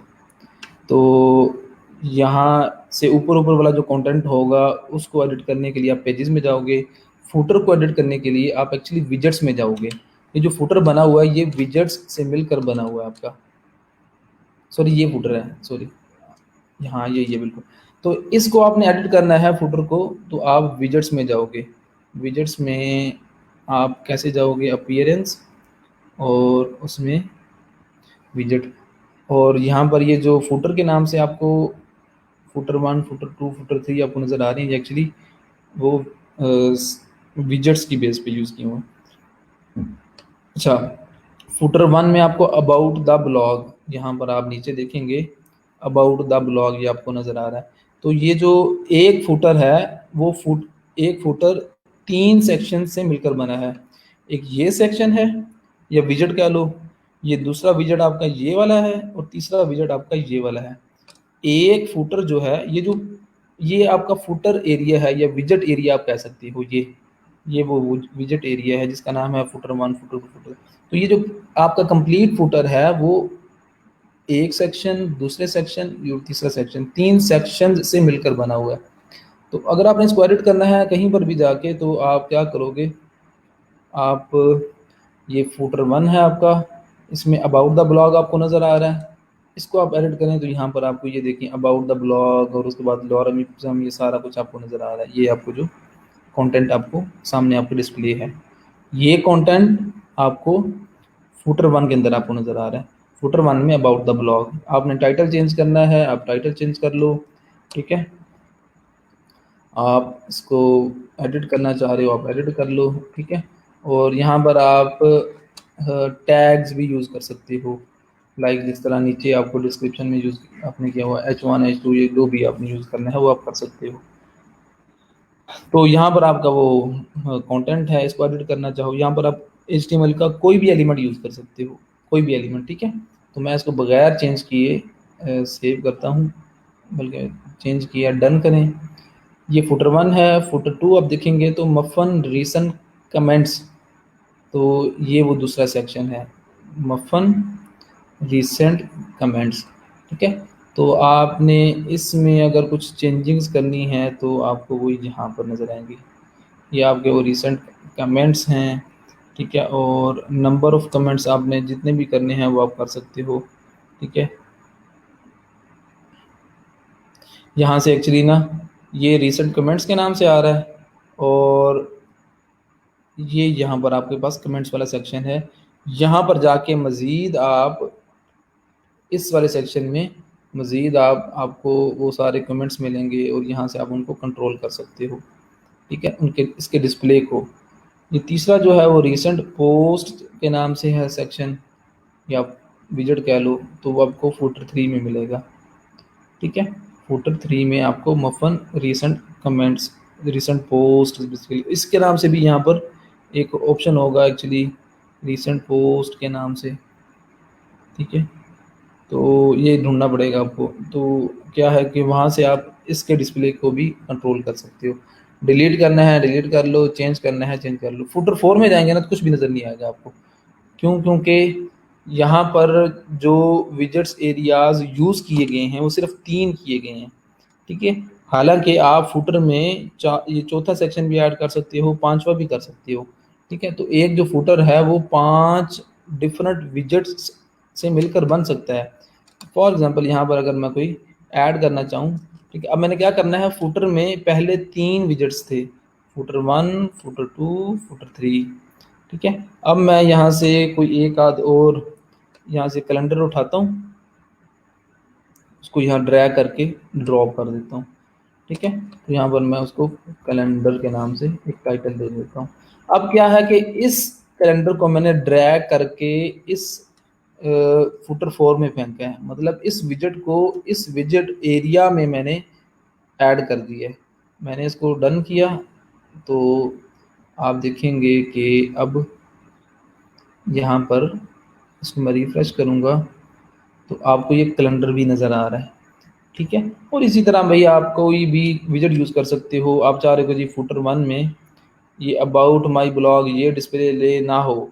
तो यहाँ से ऊपर वाला जो कंटेंट होगा उसको एडिट करने के लिए आप पेजेस में जाओगे। फुटर को एडिट करने के लिए आप एक्चुअली विजेट्स में जाओगे। ये जो फुटर बना हुआ है ये विजेट्स से मिलकर बना हुआ है आपका। सॉरी ये फुटर है, सॉरी, हाँ ये बिल्कुल। तो इसको आपने एडिट करना है फुटर को, तो आप विजेट्स में जाओगे। विजेट्स में आप कैसे जाओगे? अपीयरेंस और उसमें विजेट, और यहाँ पर ये जो फुटर के नाम से आपको फुटर 1, फुटर 2, फुटर 3 आपको नज़र आ रही है, एक्चुअली वो विजेट्स की बेस पे यूज़ किए हुए हैं। अच्छा, फुटर 1 में आपको अबाउट द ब्लॉग, यहाँ पर आप नीचे देखेंगे अबाउट द ब्लॉग ये आपको नज़र आ रहा है। तो ये जो एक फुटर है वो एक फुटर 3 सेक्शन से मिलकर बना है। एक ये सेक्शन है या विजेट कह लो, ये दूसरा विजेट आपका ये वाला है और तीसरा विजेट आपका ये वाला है। एक फुटर जो है, ये आपका फुटर एरिया है या विजेट एरिया आप कह सकते हो। ये वो विजेट एरिया है जिसका नाम है फुटर 1, फुटर 2, फुटर। तो ये जो आपका कंप्लीट फुटर है वो एक सेक्शन, दूसरे सेक्शन और तीसरा सेक्शन, 3 सेक्शन से मिलकर बना हुआ है। तो अगर आपने इसको एडिट करना है कहीं पर भी जाके, तो आप क्या करोगे? आप ये फुटर 1 है आपका, इसमें अबाउट द ब्लॉग आपको नज़र आ रहा है। इसको आप एडिट करें तो यहाँ पर आपको ये देखिए अबाउट द ब्लॉग और उसके बाद लॉरम इप्सम, ये सारा कुछ आपको नज़र आ रहा है। ये आपको जो कंटेंट आपको सामने आपके डिस्प्ले है, ये कंटेंट आपको फुटर 1 के अंदर आपको नज़र आ रहा है। फुटर 1 में अबाउट द ब्लॉग, आपने टाइटल चेंज करना है, आप टाइटल चेंज कर लो, ठीक है? आप इसको एडिट करना चाह रहे हो आप एडिट कर लो, ठीक है? और यहाँ पर आप टैग्स भी यूज़ कर सकते हो, लाइक जिस तरह नीचे आपको डिस्क्रिप्शन में यूज़ आपने किया हुआ H1 H2, ये जो भी आपने यूज़ करना है वो आप कर सकते हो। तो यहाँ पर आपका वो कंटेंट है, इसको एडिट करना चाहो, यहाँ पर आप HTML का कोई भी एलिमेंट यूज़ कर सकते हो, कोई भी एलिमेंट, ठीक है? तो मैं इसको बगैर चेंज किए सेव करता हूँ, बल्कि चेंज किया, डन करें। ये फुटर 1 है। फुटर 2 आप देखेंगे तो मफन रीसेंट कमेंट्स, तो ये वो दूसरा सेक्शन है, मफन रीसेंट कमेंट्स, ठीक है? तो आपने इसमें अगर कुछ चेंजिंग्स करनी है तो आपको वो यहाँ पर नज़र आएंगी। ये आपके वो रीसेंट कमेंट्स हैं, ठीक है? और नंबर ऑफ़ कमेंट्स आपने जितने भी करने हैं वो आप कर सकते हो, ठीक है? यहाँ से एक्चुअली ना ये रीसेंट कमेंट्स के नाम से आ रहा है, और ये यहाँ पर आपके पास कमेंट्स वाला सेक्शन है। यहाँ पर जाके मज़ीद आप इस वाले सेक्शन में मज़ीद आपको वो सारे कमेंट्स मिलेंगे और यहाँ से आप उनको कंट्रोल कर सकते हो, ठीक है? उनके इसके डिस्प्ले को। ये तीसरा जो है वो रीसेंट पोस्ट के नाम से है सेक्शन, या विजेट कह लो, तो वो आपको फुटर 3 में मिलेगा, ठीक है? फुटर 3 में आपको मफन recent comments, recent post basically इसके नाम से भी यहाँ पर एक ऑप्शन होगा एक्चुअली, रीसेंट पोस्ट के नाम से, ठीक है? तो ये ढूँढना पड़ेगा आपको। तो क्या है कि वहाँ से आप इसके डिस्प्ले को भी कंट्रोल कर सकते हो। डिलीट करना है डिलीट कर लो, चेंज करना है चेंज कर लो। फुटर 4 में जाएँगे ना तो कुछ भी नज़र नहीं आएगा आपको। क्यों? क्योंकि यहाँ पर जो विजेट्स एरियाज़ यूज़ किए गए हैं वो सिर्फ़ 3 किए गए हैं, ठीक है? हालाँकि आप फुटर में ये चौथा सेक्शन भी ऐड कर सकते हो, 5वां भी कर सकते हो, ठीक है? तो एक जो फुटर है वो 5 डिफरेंट विजेट्स से मिलकर बन सकता है। फॉर एग्ज़ाम्पल यहाँ पर अगर मैं कोई ऐड करना चाहूँ, ठीक है? अब मैंने क्या करना है, फुटर में पहले 3 विजेट्स थे, फुटर 1, फुटर 2, फुटर 3, ठीक है? अब मैं यहाँ से कोई एक आध और यहाँ से कैलेंडर उठाता हूँ, उसको यहाँ ड्रैग करके ड्रॉप कर देता हूँ, ठीक है? तो यहाँ पर मैं उसको कैलेंडर के नाम से एक टाइटल दे देता हूँ। अब क्या है कि इस कैलेंडर को मैंने ड्रैग करके इस फुटर 4 में फेंका है, मतलब इस विजेट को इस विजेट एरिया में मैंने ऐड कर दिया है। मैंने इसको डन किया तो आप देखेंगे कि अब यहाँ पर इसको मैं रिफ्रेश करूँगा तो आपको ये कैलेंडर भी नज़र आ रहा है, ठीक है। और इसी तरह भाई आप कोई भी विजेट यूज़ कर सकते हो। आप चाह रहे हो जी फुटर वन में ये अबाउट माई ब्लॉग ये डिस्प्ले ले ना हो,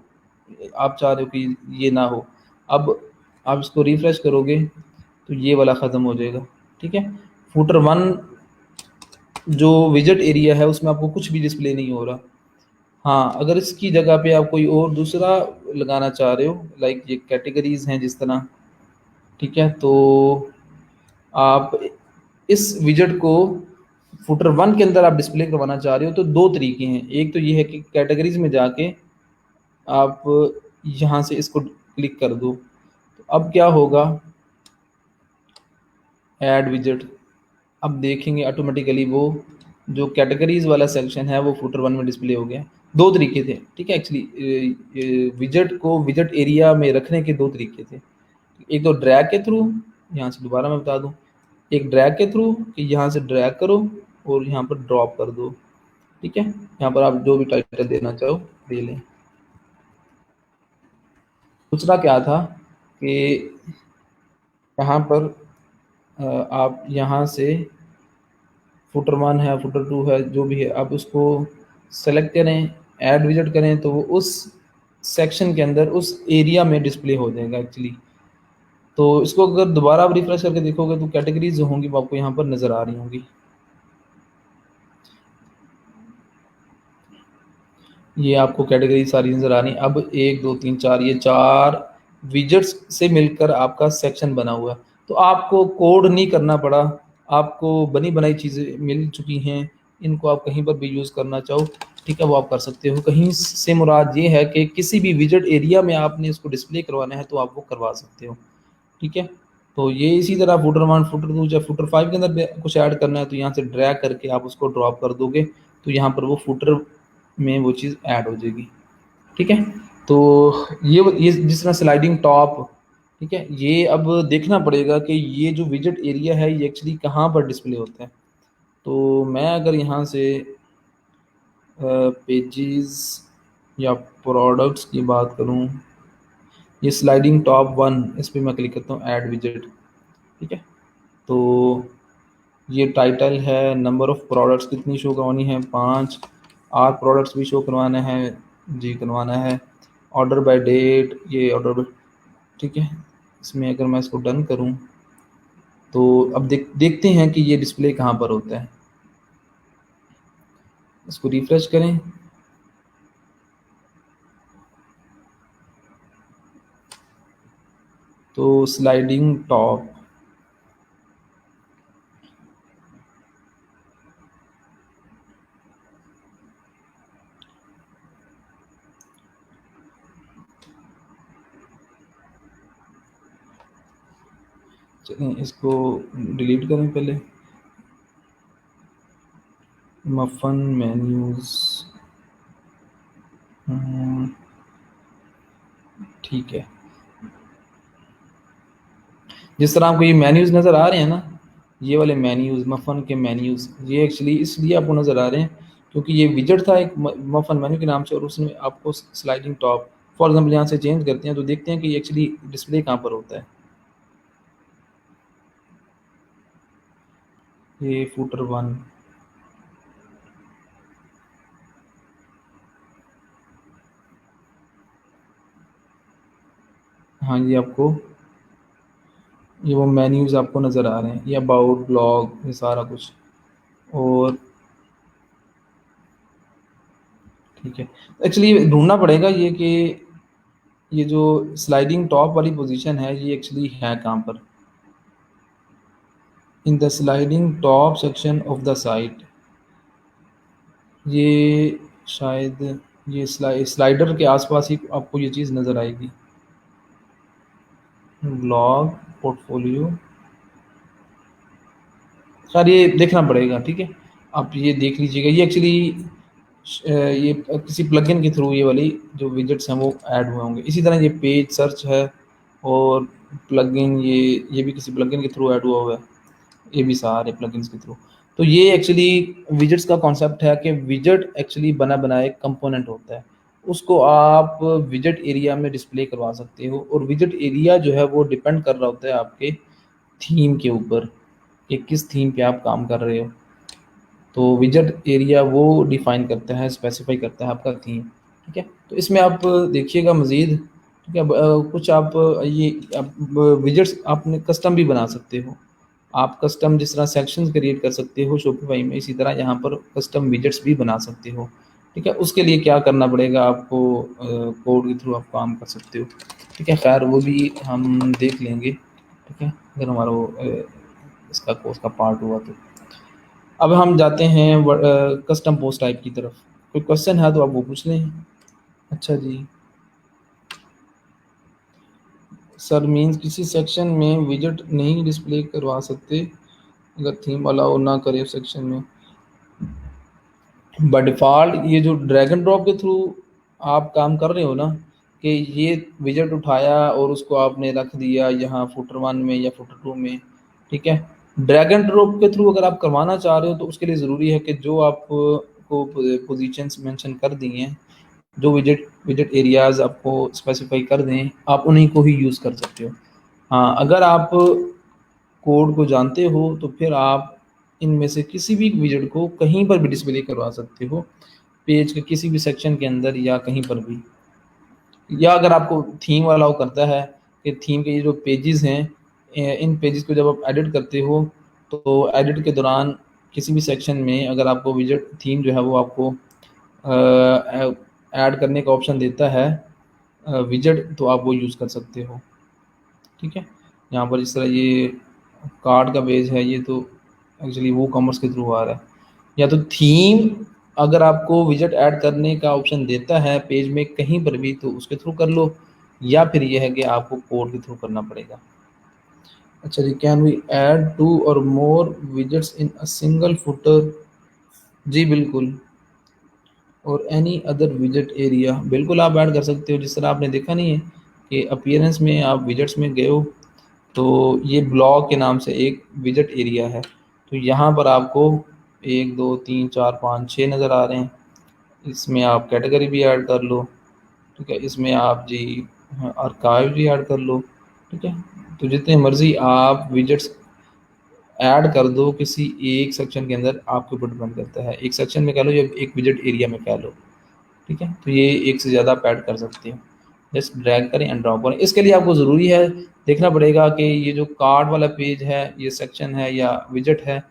आप चाह रहे हो कि ये ना हो। अब आप इसको रिफ्रेश करोगे तो ये वाला ख़त्म हो जाएगा, ठीक है। फुटर वन जो विजेट एरिया है उसमें आपको कुछ भी डिस्प्ले नहीं हो रहा। हाँ, अगर इसकी जगह पे आप कोई और दूसरा लगाना चाह रहे हो, लाइक ये कैटेगरीज़ हैं जिस तरह, ठीक है, तो आप इस विजेट को फुटर वन के अंदर आप डिस्प्ले करवाना चाह रहे हो तो दो तरीके हैं। एक तो ये है कि कैटेगरीज में जाके आप यहाँ से इसको क्लिक कर दो, तो अब क्या होगा, ऐड विजेट। अब देखेंगे ऑटोमेटिकली वो जो कैटेगरीज वाला सेक्शन है वो फुटर वन में डिस्प्ले हो गया। दो तरीके थे, ठीक है। एक्चुअली विजेट को विजेट एरिया में रखने के दो तरीके थे। एक तो ड्रैग के थ्रू, यहाँ से दोबारा मैं बता दूँ, एक ड्रैग के थ्रू कि यहाँ से ड्रैग करो और यहाँ पर ड्रॉप कर दो, ठीक है। यहाँ पर आप जो भी टाइटल देना चाहो दे लें। दूसरा क्या था कि यहाँ पर आप यहाँ से फुटर वन है, फुटर टू है, जो भी है आप उसको सेलेक्ट करें, ऐड विजिट करें तो वो उस सेक्शन के अंदर उस एरिया में डिस्प्ले हो जाएगा एक्चुअली। तो इसको अगर दोबारा आप रिफ्रेश करके देखोगे तो कैटेगरीज जो होंगी वो आपको यहाँ पर नज़र आ रही होंगी। ये आपको कैटेगरी सारी नज़र आ रही। अब 1 2 3 4 ये 4 विजेट्स से मिलकर आपका सेक्शन बना हुआ है। तो आपको कोड नहीं करना पड़ा, आपको बनी बनाई चीज़ें मिल चुकी हैं। इनको आप कहीं पर भी यूज़ करना चाहो, ठीक है, वो आप कर सकते हो। कहीं से मुराद ये है कि किसी भी विजेट एरिया में आपने इसको डिस्प्ले करवाना है तो आप वो करवा सकते हो, ठीक है। तो ये इसी तरह फुटर वन, फुटर टू या फुटर फाइव के अंदर भी कुछ ऐड करना है तो यहाँ से ड्रैग करके आप उसको ड्रॉप कर दोगे तो यहाँ पर वो फुटर में वो चीज़ ऐड हो जाएगी, ठीक है। तो ये जिस तरह स्लाइडिंग टॉप, ठीक है, ये अब देखना पड़ेगा कि ये जो विजेट एरिया है ये एक्चुअली कहाँ पर डिस्प्ले होता है। तो मैं अगर यहाँ से पेजेस या प्रोडक्ट्स की बात करूँ, ये स्लाइडिंग टॉप वन, इस पर मैं क्लिक करता हूँ ऐड विजेट, ठीक है। तो ये टाइटल है, नंबर ऑफ़ प्रोडक्ट्स कितनी शो करवानी है, 5 आर प्रोडक्ट्स भी शो करवाना है, जी करवाना है। ऑर्डर बाय डेट, ये ऑर्डर बाय, ठीक है। इसमें अगर मैं इसको डन करूं तो अब देखते हैं कि ये डिस्प्ले कहाँ पर होता है। इसको रिफ्रेश करें तो स्लाइडिंग टॉप, चलिए इसको डिलीट करें पहले। मफन मेन्यूज़, ठीक है। जिस तरह आपको ये मेन्यूज़ नज़र आ रहे हैं ना, ये वाले मेन्यूज़, मफन के मेन्यूज़, ये एक्चुअली इसलिए आपको नज़र आ रहे हैं क्योंकि ये विजेट था एक मफन मेन्यू के नाम से और उसमें आपको स्लाइडिंग टॉप, फॉर एग्जांपल यहाँ से चेंज करते हैं तो देखते हैं कि ये एक्चुअली डिस्प्ले कहाँ पर होता है। ये फुटर वन, हाँ ये आपको ये वो मेन्यूज़ आपको नज़र आ रहे हैं, ये अबाउट ब्लॉग, ये सारा कुछ। और ठीक है, एक्चुअली ढूंढना पड़ेगा ये कि ये जो स्लाइडिंग टॉप वाली पोजीशन है ये एक्चुअली है कहाँ पर। In the sliding top section of the site, ये शायद ये स्लाइडर के आसपास ही आपको ये चीज़ नज़र आएगी। ब्लॉग पोर्टफोलियो, सर ये देखना पड़ेगा, ठीक है। आप ये देख लीजिएगा, ये एक्चुअली ये किसी प्लगइन के थ्रू ये वाली जो विजेट्स हैं वो ऐड हुए होंगे। इसी तरह ये पेज सर्च है और प्लगइन, ये भी किसी प्लगइन के थ्रू ऐड हुआ है, ये भी सारे प्लगइन्स के थ्रू। तो ये एक्चुअली विजेट्स का कॉन्सेप्ट है कि विजेट एक्चुअली बना बनाया एक कंपोनेंट होता है, उसको आप विजेट एरिया में डिस्प्ले करवा सकते हो, और विजेट एरिया जो है वो डिपेंड कर रहा होता है आपके थीम के ऊपर कि किस थीम पे आप काम कर रहे हो। तो विजेट एरिया वो डिफाइन करता है, स्पेसिफाई करता है आपका थीम। ठीक है, तो इसमें आप देखिएगा मज़ीद। ठीक है, कुछ आप ये आप विजेट्स आपने कस्टम भी बना सकते हो। आप कस्टम जिस तरह सेक्शंस क्रिएट कर सकते हो शॉपिफाई में, इसी तरह यहाँ पर कस्टम विजेट्स भी बना सकते हो। ठीक है, उसके लिए क्या करना पड़ेगा आपको, कोड के थ्रू आप काम कर सकते हो। ठीक है, खैर वो भी हम देख लेंगे। ठीक है, अगर हमारा वो इसका कोर्स का पार्ट हुआ तो। अब हम जाते हैं कस्टम पोस्ट टाइप की तरफ। कोई क्वेश्चन है तो आप वो पूछ लें। अच्छा जी। सर मीन्स किसी सेक्शन में विजेट नहीं डिस्प्ले करवा सकते अगर थीम अलाउ ना करे उस सेक्शन में। बाय डिफ़ॉल्ट ये जो ड्रैग एंड ड्रॉप के थ्रू आप काम कर रहे हो ना, कि ये विजेट उठाया और उसको आपने रख दिया यहाँ फुटर 1 में या फुटर 2 में। ठीक है, ड्रैग एंड ड्रॉप के थ्रू अगर आप करवाना चाह रहे हो तो उसके लिए ज़रूरी है कि जो आपको पोजीशंस मेंशन कर दी हैं, जो विजेट विजेट एरियाज़ आपको स्पेसिफाई कर दें, आप उन्हीं को ही यूज़ कर सकते हो। हाँ, अगर आप कोड को जानते हो तो फिर आप इनमें से किसी भी विजेट को कहीं पर भी डिस्प्ले करवा सकते हो, पेज के किसी भी सेक्शन के अंदर या कहीं पर भी। या अगर आपको थीम अलाउ करता है कि थीम के ये जो पेजेस हैं, इन पेजेस को जब आप एडिट करते हो तो एडिट के दौरान किसी भी सेक्शन में अगर आपको विजेट थीम जो है वो आपको ऐड करने का ऑप्शन देता है विजेट, तो आप वो यूज़ कर सकते हो। ठीक है, यहाँ पर इस तरह ये कार्ड का पेज है, ये तो एक्चुअली वो कॉमर्स के थ्रू आ रहा है। या तो थीम अगर आपको विजेट ऐड करने का ऑप्शन देता है पेज में कहीं पर भी तो उसके थ्रू कर लो, या फिर ये है कि आपको कोड के थ्रू करना पड़ेगा। अच्छा जी, कैन वी ऐड 2 और more widgets in a single footer? जी बिल्कुल। और एनी अदर विजेट एरिया बिल्कुल आप ऐड कर सकते हो। जिस तरह आपने देखा नहीं है कि अपीयरेंस में आप विजेट्स में गए हो तो ये ब्लॉग के नाम से एक विजेट एरिया है, तो यहाँ पर आपको 1 2 3 4 5 6 नज़र आ रहे हैं। इसमें आप कैटेगरी भी ऐड कर लो। ठीक है, इसमें आप जी आर्काइव भी ऐड कर लो। ठीक है, तो जितने मर्ज़ी आप विजेट्स ऐड कर दो किसी एक सेक्शन के अंदर, आपके ऊपर डिपेंड करता है। एक सेक्शन में कह लो या एक विजेट एरिया में कह लो। ठीक है, तो ये एक से ज़्यादा आप ऐड कर सकते हो। जस्ट ड्रैग करें एंड ड्रॉप करें। इसके लिए आपको ज़रूरी है देखना पड़ेगा कि ये जो कार्ड वाला पेज है, ये सेक्शन है या विजेट है,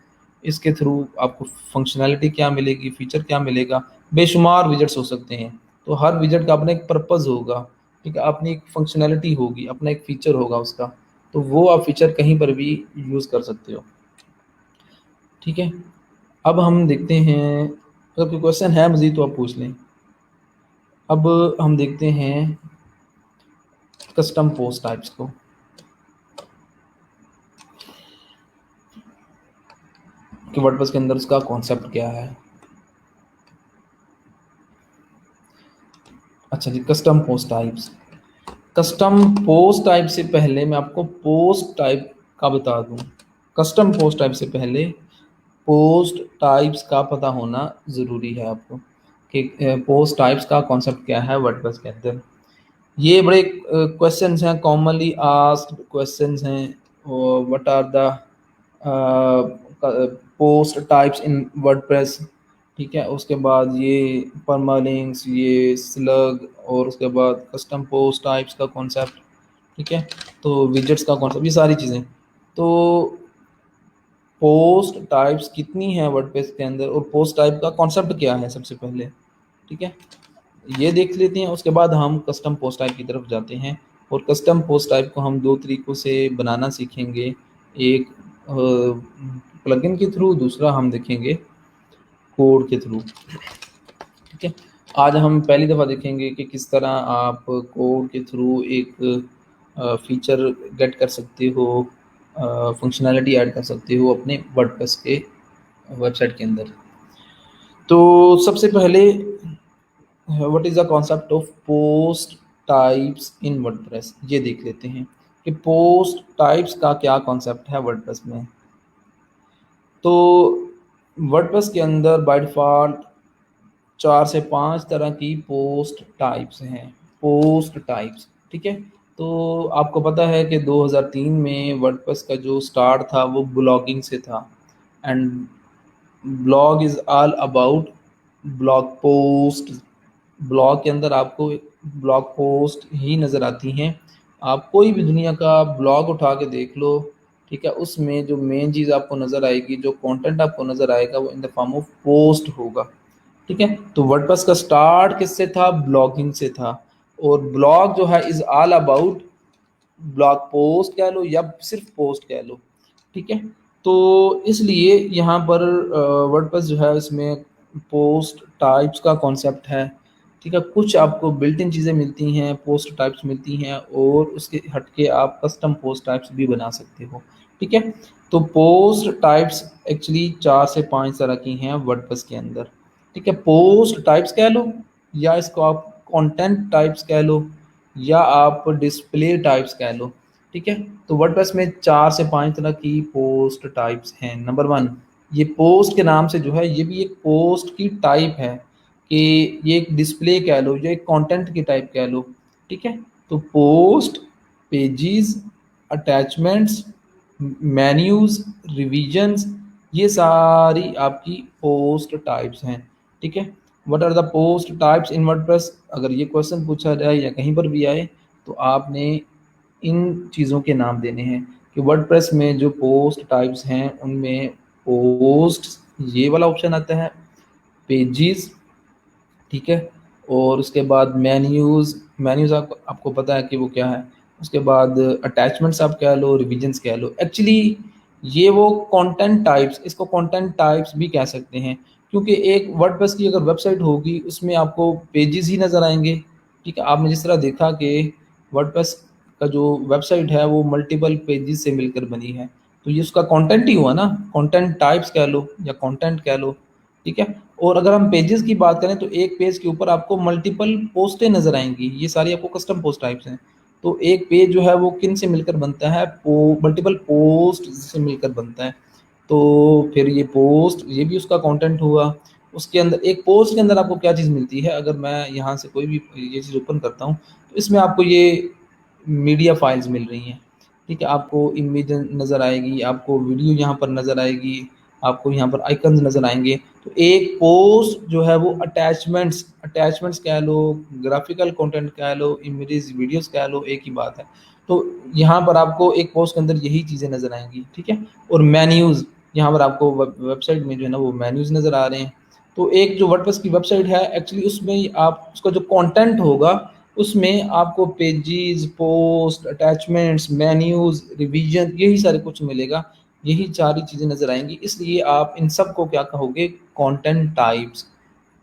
इसके थ्रू आपको फंक्शनैलिटी क्या मिलेगी, फीचर क्या मिलेगा। बेशुमार विजेट्स हो सकते हैं, तो हर विजेट का अपना एक पर्पज़ होगा। ठीक है, अपनी एक फंक्शनैलिटी होगी, अपना एक फ़ीचर होगा उसका, तो वो आप फ़ीचर कहीं पर भी यूज़ कर सकते हो। ठीक है, अब हम देखते हैं, अगर कोई क्वेश्चन है मज़ीद तो आप पूछ लें। अब हम देखते हैं कस्टम पोस्ट टाइप्स को, कि वर्डप्रेस के अंदर उसका कॉन्सेप्ट क्या है। अच्छा जी, custom post types. Custom post type से पहले मैं आपको पोस्ट टाइप का बता दूं। कस्टम पोस्ट टाइप से पहले पोस्ट टाइप्स का पता होना ज़रूरी है आपको, कि पोस्ट टाइप्स का कॉन्सेप्ट क्या है वर्डप्रेस के अंदर। ये बड़े क्वेश्चंस हैं, कॉमनली आस्क्ड क्वेश्चंस हैं। और what are the post types in WordPress. ठीक है, उसके बाद ये परमालिंक्स, ये स्लग, और उसके बाद कस्टम पोस्ट टाइप्स का कॉन्सेप्ट। ठीक है, तो विजेट्स का कॉन्सेप्ट, ये सारी चीज़ें। तो पोस्ट टाइप्स कितनी है वर्डप्रेस के अंदर, और पोस्ट टाइप का कॉन्सेप्ट क्या है सबसे पहले। ठीक है, ये देख लेते हैं, उसके बाद हम कस्टम पोस्ट टाइप की तरफ जाते हैं। और कस्टम पोस्ट टाइप को हम दो तरीक़ों से बनाना सीखेंगे। एक प्लगइन के थ्रू, दूसरा हम देखेंगे कोड के थ्रू। ठीक है, आज हम पहली दफ़ा देखेंगे कि किस तरह आप कोड के थ्रू एक फ़ीचर गेट कर सकते हो, फंक्शनैलिटी ऐड कर सकते हो अपने वर्डप्रेस के वेबसाइट के अंदर। तो सबसे पहले what is the concept of post types in WordPress, ये देख लेते हैं कि पोस्ट टाइप्स का क्या कॉन्सेप्ट है वर्डप्रेस में। तो वर्डप्रेस के अंदर बाय डिफ़ॉल्ट 4 से 5 तरह की पोस्ट टाइप्स हैं, पोस्ट टाइप्स, ठीक है? तो आपको पता है कि 2003 में वर्डप्रेस का जो स्टार्ट था वो ब्लॉगिंग से था, and blog is all about blog post. Blog के अंदर आपको ब्लॉग पोस्ट ही नज़र आती हैं। आप कोई भी दुनिया का ब्लॉग उठा के देख लो, ठीक है? उसमें जो मेन चीज़ आपको नज़र आएगी, जो कंटेंट आपको नज़र आएगा, वो in the form of post होगा, ठीक है? तो वर्डप्रेस का स्टार्ट किससे था? ब्लॉगिंग से था। और ब्लॉग जो है is all about blog post कह लो या सिर्फ पोस्ट कह लो, ठीक है? तो इसलिए यहाँ पर वर्डप्रेस जो है इसमें पोस्ट टाइप्स का कॉन्सेप्ट है, ठीक है? कुछ आपको बिल्ट इन चीज़ें मिलती हैं, पोस्ट टाइप्स मिलती हैं, और उसके हटके आप कस्टम पोस्ट टाइप्स भी बना सकते हो, ठीक है? तो पोस्ट टाइप्स एक्चुअली 4 से 5 तरह की हैं वर्डप्रेस के अंदर, ठीक है? पोस्ट टाइप्स कह लो या इसको आप कंटेंट टाइप्स कह लो या आप डिस्प्ले टाइप्स कह लो, ठीक है? तो वर्डप्रेस में 4 से 5 तरह की पोस्ट टाइप्स हैं। नंबर 1, ये पोस्ट के नाम से जो है ये भी एक पोस्ट की टाइप है, कि ये एक डिस्प्ले कह लो या एक कंटेंट की टाइप कह लो, ठीक है? तो post, pages, attachments, menus, revisions, ये सारी आपकी पोस्ट टाइप्स हैं, ठीक है? What are the post types in WordPress? अगर ये क्वेश्चन पूछा जाए या कहीं पर भी आए तो आपने इन चीज़ों के नाम देने हैं कि वर्डप्रेस में जो पोस्ट टाइप्स हैं उनमें पोस्ट ये वाला ऑप्शन आता है, पेजेस, ठीक है? और उसके बाद मेन्यूज़, मेन्यूज़ आपको पता है कि वो क्या है। उसके बाद अटैचमेंट्स आप कह लो, रिविजन्स कह लो। एक्चुअली ये वो कंटेंट टाइप्स, इसको कंटेंट टाइप्स भी कह सकते हैं, क्योंकि एक वर्डप्रेस की अगर वेबसाइट होगी उसमें आपको पेजेस ही नज़र आएँगे, ठीक है? आपने जिस तरह देखा कि वर्डप्रेस का जो वेबसाइट है वो मल्टीपल पेजेस से मिलकर बनी है, तो ये उसका कंटेंट ही हुआ ना, कंटेंट टाइप्स कह लो या कंटेंट कह लो, ठीक है? और अगर हम पेजेस की बात करें तो एक पेज के ऊपर आपको मल्टीपल पोस्टें नज़र आएँगी, ये सारी आपको कस्टम पोस्ट टाइप्स हैं। तो एक पेज जो है वो किन से मिलकर बनता है? मल्टीपल पोस्ट से मिलकर बनता है। तो फिर ये पोस्ट, ये भी उसका कंटेंट हुआ। उसके अंदर एक पोस्ट के अंदर आपको क्या चीज़ मिलती है? अगर मैं यहाँ से कोई भी ये चीज़ ओपन करता हूँ, तो इसमें आपको ये मीडिया फाइल्स मिल रही हैं, ठीक है? आपको इमेज नज़र आएगी, आपको वीडियो यहाँ पर नज़र आएगी, आपको यहाँ पर आइकन्स नज़र आएँगे। तो एक पोस्ट जो है वो अटैचमेंट्स, अटैचमेंट्स कह लो, ग्राफ़िकल कंटेंट कह लो, इमेजेस, वीडियोज़ कह लो, एक ही बात है। तो यहाँ पर आपको एक पोस्ट के अंदर यही चीज़ें नज़र आएँगी, ठीक है? और मेन्यूज़, यहाँ पर आपको वेबसाइट में जो है ना वो मेन्यूज़ नज़र आ रहे हैं। तो एक जो वर्डप्रेस की वेबसाइट है एक्चुअली उसमें आप उसका जो कंटेंट होगा उसमें आपको pages, post, attachments, menus, revision यही सारे कुछ मिलेगा। यही सारी चीज़ें नज़र आएँगी, इसलिए आप इन सब को क्या कहोगे? कंटेंट टाइप्स,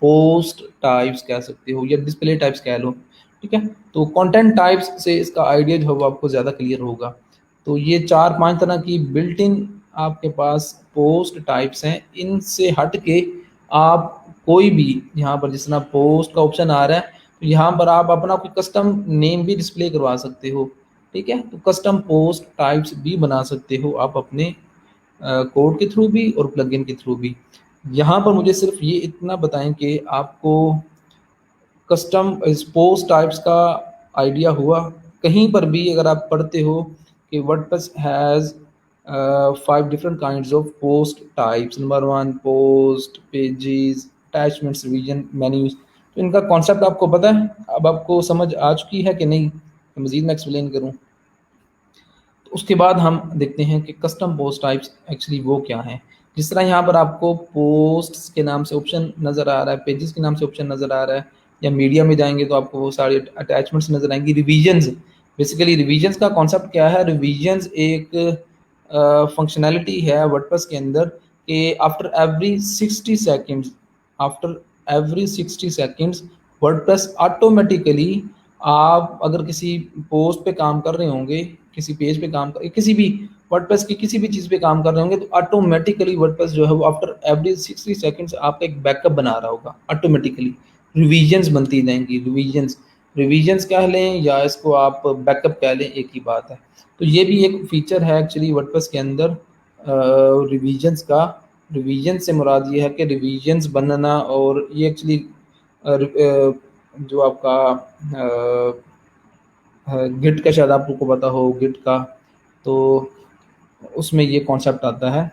पोस्ट टाइप्स कह सकते हो या डिस्प्ले टाइप्स कह लो, ठीक है? तो कंटेंट टाइप्स से इसका आइडिया जो है वो आपको ज़्यादा क्लियर होगा। तो ये 4-5 तरह की बिल्ट इन आपके पास पोस्ट टाइप्स हैं, इनसे हट के आप कोई भी यहाँ पर जिस तरह पोस्ट का ऑप्शन आ रहा है, तो यहाँ पर आप अपना कोई कस्टम नेम भी डिस्प्ले करवा सकते हो, ठीक है? तो कस्टम पोस्ट टाइप्स भी बना सकते हो आप अपने कोड के थ्रू भी और प्लगइन के थ्रू भी। यहाँ पर मुझे सिर्फ ये इतना बताएं कि आपको कस्टम पोस्ट टाइप्स का आइडिया हुआ? कहीं पर भी अगर आप पढ़ते हो कि WordPress has 5 different kinds of post types, number 1 post, pages, attachments, revision, menus, तो इनका कॉन्सेप्ट आपको पता है? अब आपको समझ आ चुकी है कि नहीं? मज़ीद मैं एक्सप्लेन करूँ? तो उसके बाद हम देखते हैं कि कस्टम पोस्ट टाइप्स एक्चुअली वो क्या हैं। जिस तरह यहाँ पर आपको पोस्ट्स के नाम से ऑप्शन नज़र आ रहा है, पेजेस के नाम से ऑप्शन नज़र आ रहा है, या मीडिया में जाएँगे तो आपको वो सारी अटैचमेंट्स नज़र आएँगी। रिवीजन्स, बेसिकली रिवीजन्स का कॉन्सेप्ट क्या है? रिवीजन्स एक फंक्शनैलिटी है वर्डप्रेस के अंदर कि after every 60 seconds WordPress automatically, आप अगर किसी पोस्ट पे काम कर रहे होंगे, किसी पेज पे काम कर, किसी भी वर्डप्रेस की किसी भी चीज़ पे काम कर रहे होंगे, तो ऑटोमेटिकली वर्डप्रेस जो है वो आफ्टर एवरी 60 सेकंड्स आपका एक बैकअप बना रहा होगा ऑटोमेटिकली। रिवीजन्स बनती जाएँगी, रिवीजन्स, रिवीजन्स कह लें या इसको आप बैकअप कह लें, एक ही बात है। तो ये भी एक फीचर है एक्चुअली वर्डप्रेस के अंदर रिवीजन्स का, रिवीजन से मुराद ये है कि रिवीजन्स बनना, और ये एक्चुअली जो आपका गिट का, शायद आपको पता हो गिट का, तो उसमें ये कॉन्सेप्ट आता है।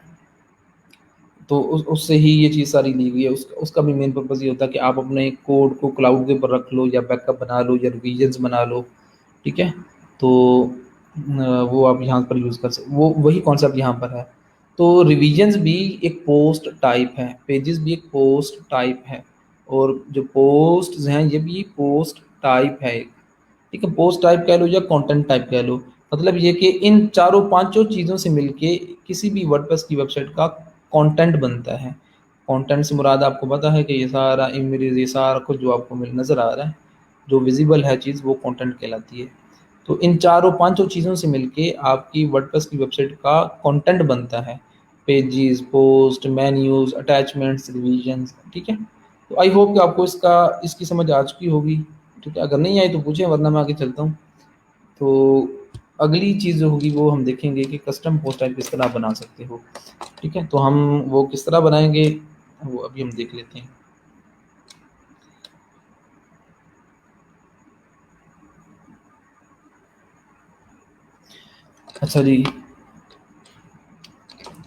तो उससे ही ये चीज़ सारी ली गई है। उसका भी मेन पर्पज़ ये होता है कि आप अपने कोड को क्लाउड के ऊपर रख लो, या बैकअप बना लो, या रिवीजन्स बना लो, ठीक है? तो वो आप यहाँ पर यूज़ कर सक वो वही कॉन्सेप्ट यहाँ पर है। तो रिवीजन्स भी एक पोस्ट टाइप है, पेजेस भी एक पोस्ट टाइप है, और जो पोस्ट्स हैं ये भी पोस्ट टाइप है एक। ठीक है, पोस्ट टाइप कह लो या कंटेंट टाइप कह लो, मतलब ये कि इन चारों पांचों चीज़ों से मिलके किसी भी वर्डप्रेस की वेबसाइट का कंटेंट बनता है। कंटेंट से मुराद आपको पता है कि ये सारा इमेजेस, ये सारा कुछ जो आपको मिल नज़र आ रहा है, जो विजिबल है चीज़, वो कंटेंट कहलाती है। तो इन चारों पांचों चीज़ों से मिलके आपकी वर्डप्रेस की वेबसाइट का कंटेंट बनता है। Pages, post, menus, attachments, revisions, ठीक है? तो आई होप कि आपको इसकी समझ आ चुकी होगी। ठीक है, अगर नहीं आई तो पूछें, वरना मैं आगे चलता हूँ। तो अगली चीज़ जो होगी वो हम देखेंगे कि कस्टम पोस्ट टाइप किस तरह बना सकते हो। ठीक है, तो हम वो किस तरह बनाएंगे वो अभी हम देख लेते हैं। अच्छा जी,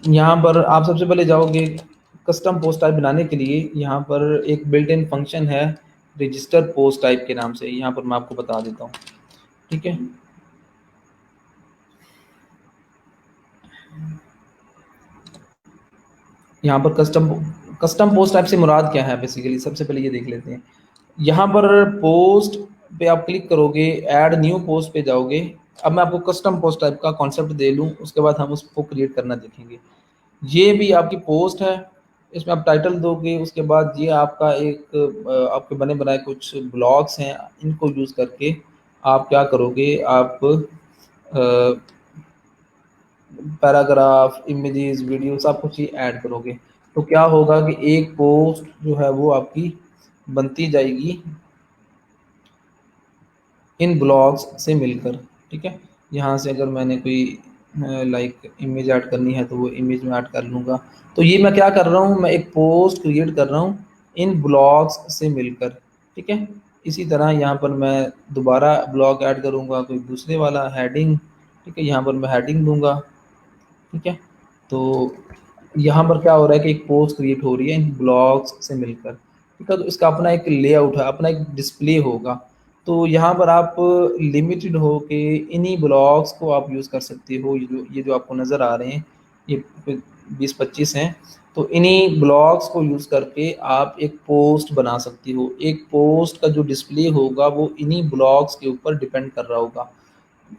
यहाँ पर आप सबसे पहले जाओगे कस्टम पोस्ट टाइप बनाने के लिए। यहाँ पर एक बिल्ट इन फंक्शन है रजिस्टर पोस्ट टाइप के नाम से, यहाँ पर मैं आपको बता देता हूँ। ठीक है, यहाँ पर कस्टम पोस्ट टाइप से मुराद क्या है बेसिकली, सबसे पहले ये देख लेते हैं। यहाँ पर पोस्ट पे आप क्लिक करोगे, ऐड न्यू पोस्ट पे जाओगे। अब मैं आपको कस्टम पोस्ट टाइप का कॉन्सेप्ट दे लूँ, उसके बाद हम उसको क्रिएट करना देखेंगे। ये भी आपकी पोस्ट है, इसमें आप टाइटल दोगे, उसके बाद ये आपका एक आपके बने बनाए कुछ ब्लॉग्स हैं, इनको यूज़ करके आप क्या करोगे, आप पैराग्राफ, इमेजेस, वीडियो सब कुछ ही ऐड करोगे। तो क्या होगा कि एक पोस्ट जो है वो आपकी बनती जाएगी इन ब्लॉग्स से मिलकर। ठीक है, यहाँ से अगर मैंने कोई लाइक इमेज ऐड करनी है तो वो इमेज में ऐड कर लूँगा। तो ये मैं क्या कर रहा हूँ, मैं एक पोस्ट क्रिएट कर रहा हूँ इन ब्लॉग्स से मिलकर। ठीक है, इसी तरह यहाँ पर मैं दोबारा ब्लॉग ऐड करूँगा, कोई दूसरे वाला हेडिंग। ठीक है, यहाँ पर मैं हेडिंग दूंगा। ठीक है, तो यहाँ पर क्या हो रहा है कि एक पोस्ट क्रिएट हो रही है इन ब्लॉग्स से मिलकर। ठीक है, तो इसका अपना एक लेआउट है, अपना एक डिस्प्ले होगा। तो यहाँ पर आप लिमिटेड हो के इन्हीं ब्लॉग्स को आप यूज़ कर सकते हो। ये जो आपको नज़र आ रहे हैं, ये 20-25 हैं। तो इन्हीं ब्लॉग्स को यूज़ करके आप एक पोस्ट बना सकती हो। एक पोस्ट का जो डिस्प्ले होगा वो इन्हीं ब्लॉग्स के ऊपर डिपेंड कर रहा होगा।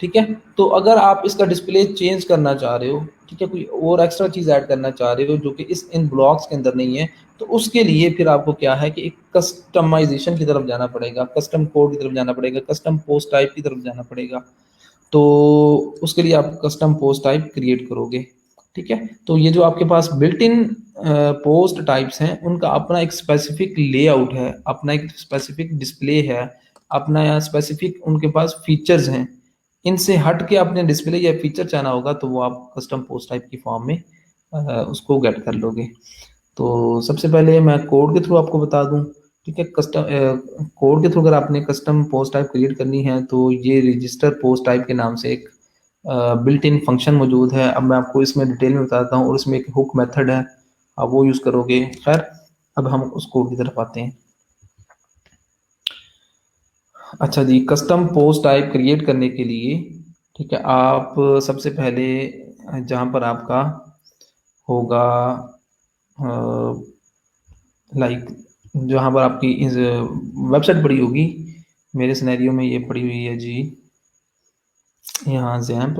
ठीक है, तो अगर आप इसका डिस्प्ले चेंज करना चाह रहे हो, ठीक है, कोई और एक्स्ट्रा चीज़ ऐड करना चाह रहे हो जो कि इन ब्लॉक्स के अंदर नहीं है, तो उसके लिए फिर आपको क्या है कि एक कस्टमाइजेशन की तरफ जाना पड़ेगा, कस्टम कोड की तरफ जाना पड़ेगा, कस्टम पोस्ट टाइप की तरफ जाना पड़ेगा। तो उसके लिए आप कस्टम पोस्ट टाइप क्रिएट करोगे। ठीक है, तो ये जो आपके पास बिल्ट इन पोस्ट टाइप्स हैं, उनका अपना एक स्पेसिफिक लेआउट है, अपना एक स्पेसिफिक डिस्प्ले है, अपना स्पेसिफिक उनके पास फीचर्स हैं। इनसे हट के आपने डिस्प्ले या फीचर चाहना होगा तो वो आप कस्टम पोस्ट टाइप की फॉर्म में उसको गेट कर लोगे। तो सबसे पहले मैं कोड के थ्रू आपको बता दूं। ठीक है, कस्टम कोड के थ्रू अगर आपने कस्टम पोस्ट टाइप क्रिएट करनी है तो ये रजिस्टर पोस्ट टाइप के नाम से एक बिल्ट इन फंक्शन मौजूद है। अब मैं आपको इसमें डिटेल में बताता हूँ, और इसमें एक हुक मेथड है, आप वो यूज़ करोगे। खैर, अब हम उस कोड की तरफ आते हैं। अच्छा जी, कस्टम पोस्ट टाइप क्रिएट करने के लिए, ठीक है, आप सबसे पहले जहाँ पर आपका होगा लाइक जहाँ पर आपकी इस वेबसाइट पड़ी होगी, मेरे सिनेरियो में ये पड़ी हुई है जी यहाँ जैम्प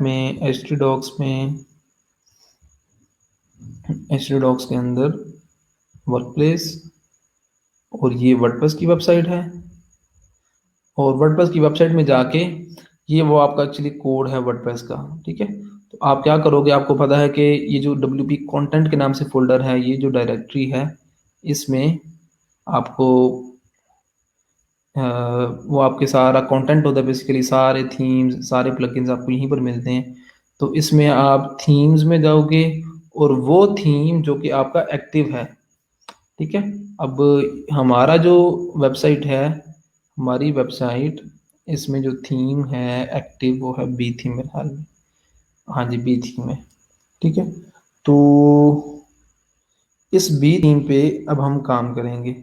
में एच टी डॉक्स के अंदर वर्क प्लेस, और ये वर्डप्रेस की वेबसाइट है। और वर्डप्रेस की वेबसाइट में जाके ये वो आपका एक्चुअली कोड है वर्डप्रेस का। ठीक है, तो आप क्या करोगे, आपको पता है कि ये जो WP कंटेंट के नाम से फोल्डर है, ये जो डायरेक्टरी है, इसमें आपको वो आपके सारा कंटेंट होता है बेसिकली, सारे थीम्स, सारे प्लगइन्स आपको यहीं पर मिलते हैं। तो इसमें आप थीम्स में जाओगे और वो थीम जो कि आपका एक्टिव है, ठीक है। अब हमारा जो वेबसाइट है, हमारी वेबसाइट, इसमें जो थीम है एक्टिव वो है बी थीम मेरे ख्याल में। हाँ जी, बी थीम है, ठीक है। तो इस बी थीम पे अब हम काम करेंगे,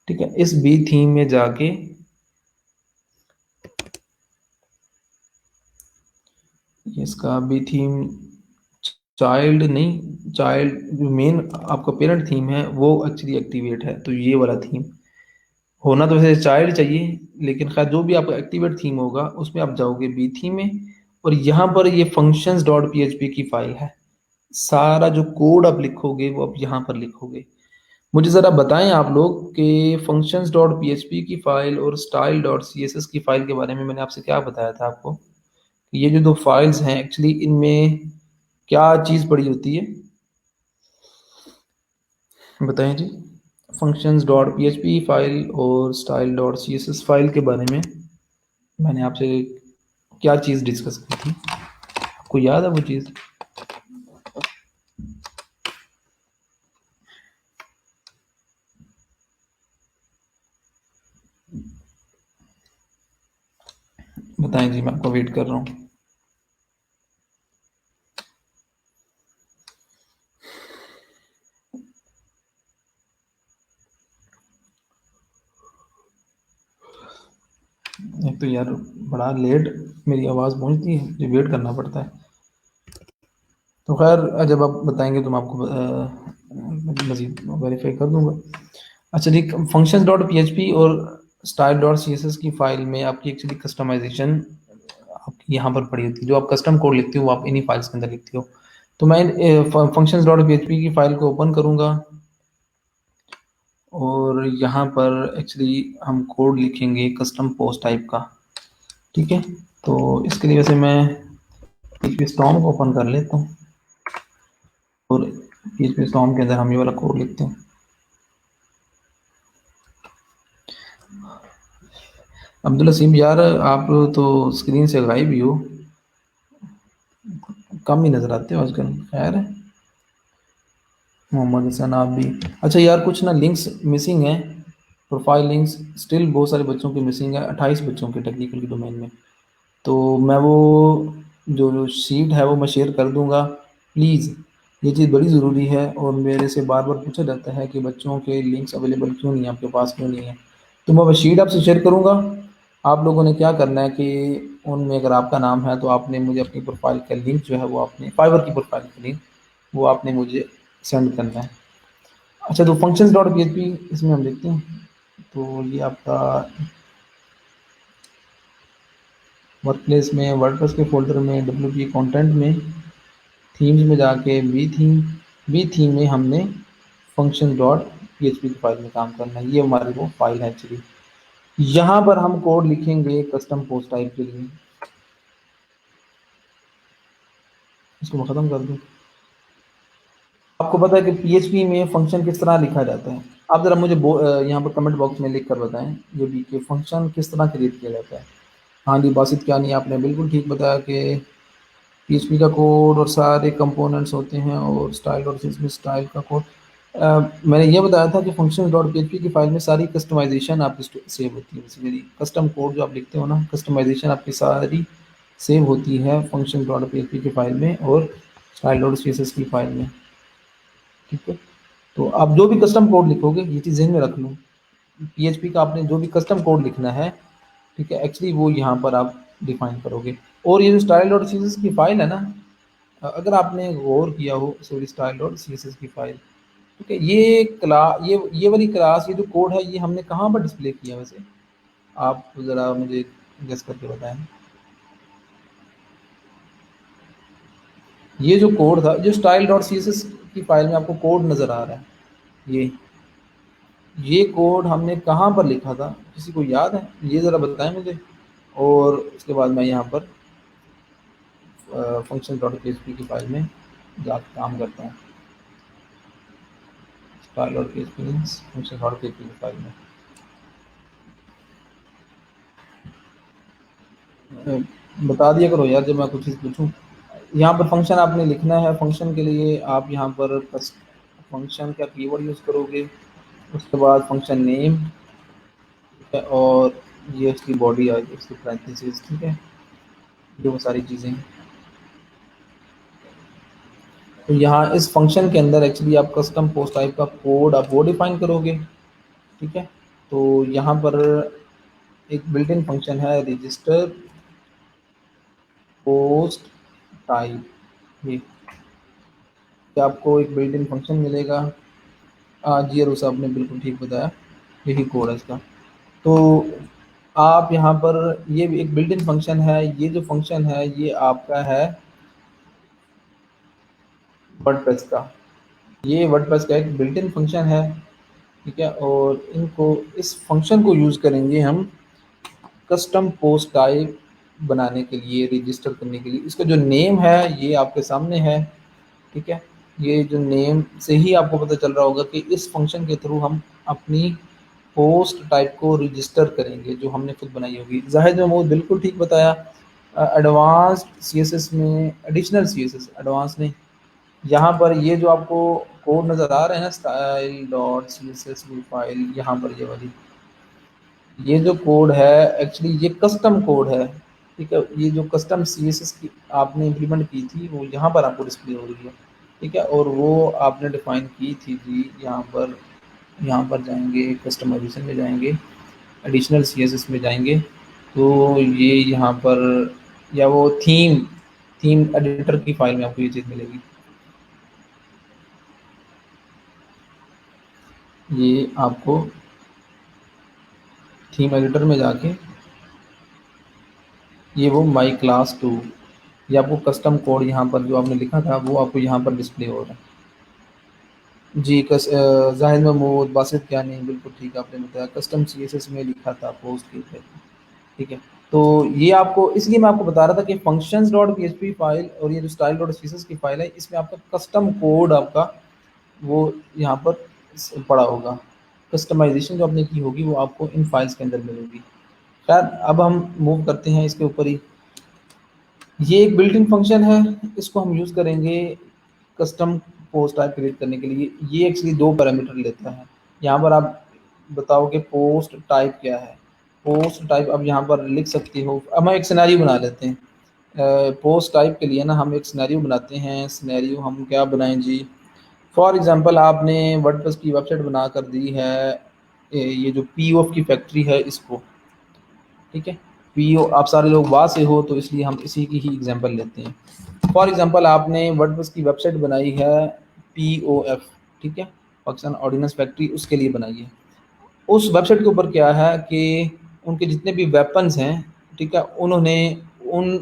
ठीक है। इस बी थीम में जाके इसका बी थीम चाइल्ड नहीं, चाइल्ड जो मेन आपका पेरेंट थीम है वो एक्चुअली एक्टिवेट है, तो ये वाला थीम होना तो वैसे चाइल्ड चाहिए, लेकिन खैर जो भी आपका एक्टिवेट थीम होगा उसमें आप जाओगे बी थीम में, और यहाँ पर ये फंक्शंस डॉट पी की फाइल है। सारा जो कोड आप लिखोगे वो आप यहाँ पर लिखोगे। मुझे ज़रा बताएं आप लोग कि फंक्शंस डॉट पी की फाइल और style dot C S S की फाइल के बारे में मैंने आपसे क्या बताया था आपको, ये जो दो फाइल्स हैं एक्चुअली इनमें क्या चीज़ पड़ी होती है, बताएं जी। फंक्शंस डॉट पी फाइल और style dot C S S file के बारे में मैंने आपसे क्या चीज़ डिस्कस की थी, आपको याद है वो चीज़? बताएं जी, मैं आपको वेट कर रहा हूँ। एक तो यार बड़ा लेट मेरी आवाज़ पहुंचती है, जो वेट करना पड़ता है। तो खैर जब आप बताएंगे तो मैं आपको मज़ीद वेरीफाई कर दूंगा। अच्छा जी, फंक्शंस डॉट पी और style dot C S S की फाइल में आपकी एक्चुअली कस्टमाइजेशन आपकी यहाँ पर पड़ी होती है। जो आप कस्टम कोड लिखते हो वो आप इन्हीं फाइल्स के अंदर लिखते हो। तो मैं फंक्शंस डॉट पी की फाइल को ओपन करूँगा और यहाँ पर एक्चुअली हम कोड लिखेंगे कस्टम पोस्ट टाइप का, ठीक है। तो इसके लिए वैसे मैं PHP स्टॉर्म को ओपन कर लेता हूँ और PHP स्टॉर्म के अंदर हम ये वाला कोड लिखते हैं। अब्दुल हसीम यार, आप तो स्क्रीन से गायब ही हो, कम ही नज़र आते हो आजकल। खैर है, मोहम्मद हसन आप भी। अच्छा यार, कुछ ना लिंक्स मिसिंग हैं, प्रोफाइल लिंक्स स्टिल बहुत सारे बच्चों के मिसिंग है, 28 बच्चों के टेक्निकल के डोमेन में। तो मैं वो जो शीट है वो मैं शेयर कर दूंगा, प्लीज़। ये चीज़ बड़ी ज़रूरी है और मेरे से बार बार पूछा जाता है कि बच्चों के लिंक्स अवेलेबल क्यों नहीं है आपके पास, क्यों नहीं है। तो मैं वो शीट आपसे शेयर करूंगा। आप लोगों ने क्या करना है कि उनमें अगर आपका नाम है तो आपने मुझे अपनी प्रोफाइल का लिंक जो है वो आपने फाइवर की प्रोफाइल का लिंक वो आपने मुझे सेंड करना है। अच्छा, तो फंक्शंस डॉट पी इसमें हम देखते हैं। तो ये आपका वर्क प्लेस में वर्डप्रेस के फोल्डर में WP कंटेंट में थीम्स में जाके बी थीम में हमने फंक्शन डॉट पी की फाइल में काम करना है। ये हमारी वो फाइल है एक्चुअली। यहाँ पर हम कोड लिखेंगे कस्टम पोस्ट टाइप के लिए। इसको मैं ख़त्म कर दूँ। आपको पता है कि PHP में फंक्शन किस तरह लिखा जाता है? आप ज़रा मुझे यहाँ पर कमेंट बॉक्स में लिख कर बताएं, ये बी के फंक्शन किस तरह क्रिएट किया जाता है। हाँ जी बासित, क्या नहीं, आपने बिल्कुल ठीक बताया कि PHP का कोड और सारे कंपोनेंट्स होते हैं और स्टाइल और इसमें स्टाइल का कोड। मैंने ये बताया था कि फंक्शन डॉट पी की फाइल में सारी कस्टमाइजेशन आपकी सेव होती है। बेसिकली कस्टम कोड जो आप लिखते हो ना, कस्टमाइजेशन आपकी सारी सेव होती है फंक्शन डॉट पी की फाइल में और स्टाइल डॉट सी की फाइल में, ठीक है। तो आप जो भी कस्टम कोड लिखोगे ये चीज़ ज़हन में रख लो, PHP का आपने जो भी कस्टम कोड लिखना है, ठीक है, एक्चुअली वो यहाँ पर आप डिफाइन करोगे। और ये जो स्टाइल डॉट सी की फाइल है ना, अगर आपने गौर किया हो, सॉरी, स्टाइल डॉट सी की फाइल, ठीक है, ये वाली क्लास, ये जो कोड है ये हमने कहाँ पर डिस्प्ले किया वैसे, आप ज़रा मुझे गेस करके बताएं। ये जो कोड था, जो स्टाइल डॉट सी की फाइल में आपको कोड नज़र आ रहा है, ये कोड हमने कहाँ पर लिखा था, किसी को याद है? ये ज़रा बताएं मुझे। और उसके बाद मैं यहाँ पर फंक्शन डॉट PHP की फाइल में जाकर काम करता हूँ। Style dot PHP function dot PHP की फाइल में बता दिया करो यार जब मैं कुछ चीज़ पूछूं। यहाँ पर फंक्शन आपने लिखना है। फंक्शन के लिए आप यहाँ पर फंक्शन का कीवर्ड यूज़ करोगे, उसके बाद फंक्शन नेम, ठीक है, और ये उसकी बॉडी आ गई, उसकी पैरेंथेसिस, ठीक है, ये वो सारी चीज़ें हैं। तो यहाँ इस फंक्शन के अंदर एक्चुअली आप कस्टम पोस्ट टाइप का कोड आप वो डिफाइन करोगे, ठीक है। तो यहाँ पर एक बिल्ट इन फंक्शन है रजिस्टर पोस्ट टाइप, ये कि आपको एक बिल्ट इन फंक्शन मिलेगा। जी अरुण साहब ने बिल्कुल ठीक बताया, यही कोड है इसका। तो आप यहाँ पर ये भी एक बिल्ट इन फंक्शन है, ये जो फंक्शन है ये आपका है वर्डप्रेस का, ये वर्डप्रेस का एक बिल्ट इन फंक्शन है, ठीक है। और इनको इस फंक्शन को यूज़ करेंगे हम कस्टम पोस्ट टाइप बनाने के लिए, रजिस्टर करने के लिए। इसका जो नेम है ये आपके सामने है, ठीक है। ये जो नेम से ही आपको पता चल रहा होगा कि इस फंक्शन के थ्रू हम अपनी पोस्ट टाइप को रजिस्टर करेंगे जो हमने खुद बनाई होगी। जाहिद महमूद बिल्कुल ठीक बताया। एडवांस्ड सीएसएस में एडिशनल सीएसएस, एडवांस नहीं, यहाँ पर ये जो आपको कोड नज़र आ रहे हैं ना, style dot C S S file, यहाँ पर ये वाली, ये जो कोड है एक्चुअली ये कस्टम कोड है, ठीक है। ये जो कस्टम सीएसएस की आपने इम्प्लीमेंट की थी वो यहाँ पर आपको डिस्प्ले हो रही है, ठीक है। और वो आपने डिफाइन की थी जी, यहाँ पर जाएंगे, कस्टमाइजेशन में जाएंगे, एडिशनल सीएसएस में जाएंगे, तो ये यहाँ पर, या वो थीम थीम एडिटर की फाइल में आपको ये चीज़ मिलेगी। ये आपको थीम एडिटर में जाके ये वो माई क्लास 2, ये आपको कस्टम कोड यहाँ पर जो आपने लिखा था वो आपको यहाँ पर डिस्प्ले हो रहा है। जी जाहिद महमूद, बासित क्या नहीं, बिल्कुल ठीक आपने बताया, कस्टम सीएसएस में लिखा था पोस्ट के लिए, ठीक है। तो ये आपको, इसलिए मैं आपको बता रहा था कि फंक्शंस डॉट पीएचपी फाइल और ये जो स्टाइल डॉट सीएसएस की फाइल है, इसमें आपका कस्टम कोड आपका वो यहाँ पर पड़ा होगा। कस्टमाइजेशन जो आपने की होगी वो आपको इन फाइल्स के अंदर मिलेगी। खैर अब हम मूव करते हैं इसके ऊपर ही। ये एक बिल्ट इन फंक्शन है, इसको हम यूज़ करेंगे कस्टम पोस्ट टाइप क्रिएट करने के लिए। ये एक्चुअली दो पैरामीटर लेता है। यहाँ पर आप बताओ कि पोस्ट टाइप क्या है। पोस्ट टाइप अब यहाँ पर लिख सकते हो, अब हम एक सिनेरियो बना लेते हैं। पोस्ट टाइप के लिए ना हम एक सिनेरियो बनाते हैं। सिनेरियो हम क्या बनाएं जी, फॉर एग्जांपल आपने वर्डप्रेस की वेबसाइट बना कर दी है, ये जो पीओएफ की फैक्ट्री है इसको, ठीक है। पीओ आप सारे लोग वहाँ से हो तो इसलिए हम इसी की ही एग्जांपल लेते हैं। फॉर एग्जांपल आपने वर्डप्रेस की वेबसाइट बनाई है पीओएफ, ठीक है, पाकिस्तान ऑर्डिनेंस फैक्ट्री, उसके लिए बनाई है। उस वेबसाइट के ऊपर क्या है कि उनके जितने भी वेपन्स हैं, ठीक है, उन्होंने उन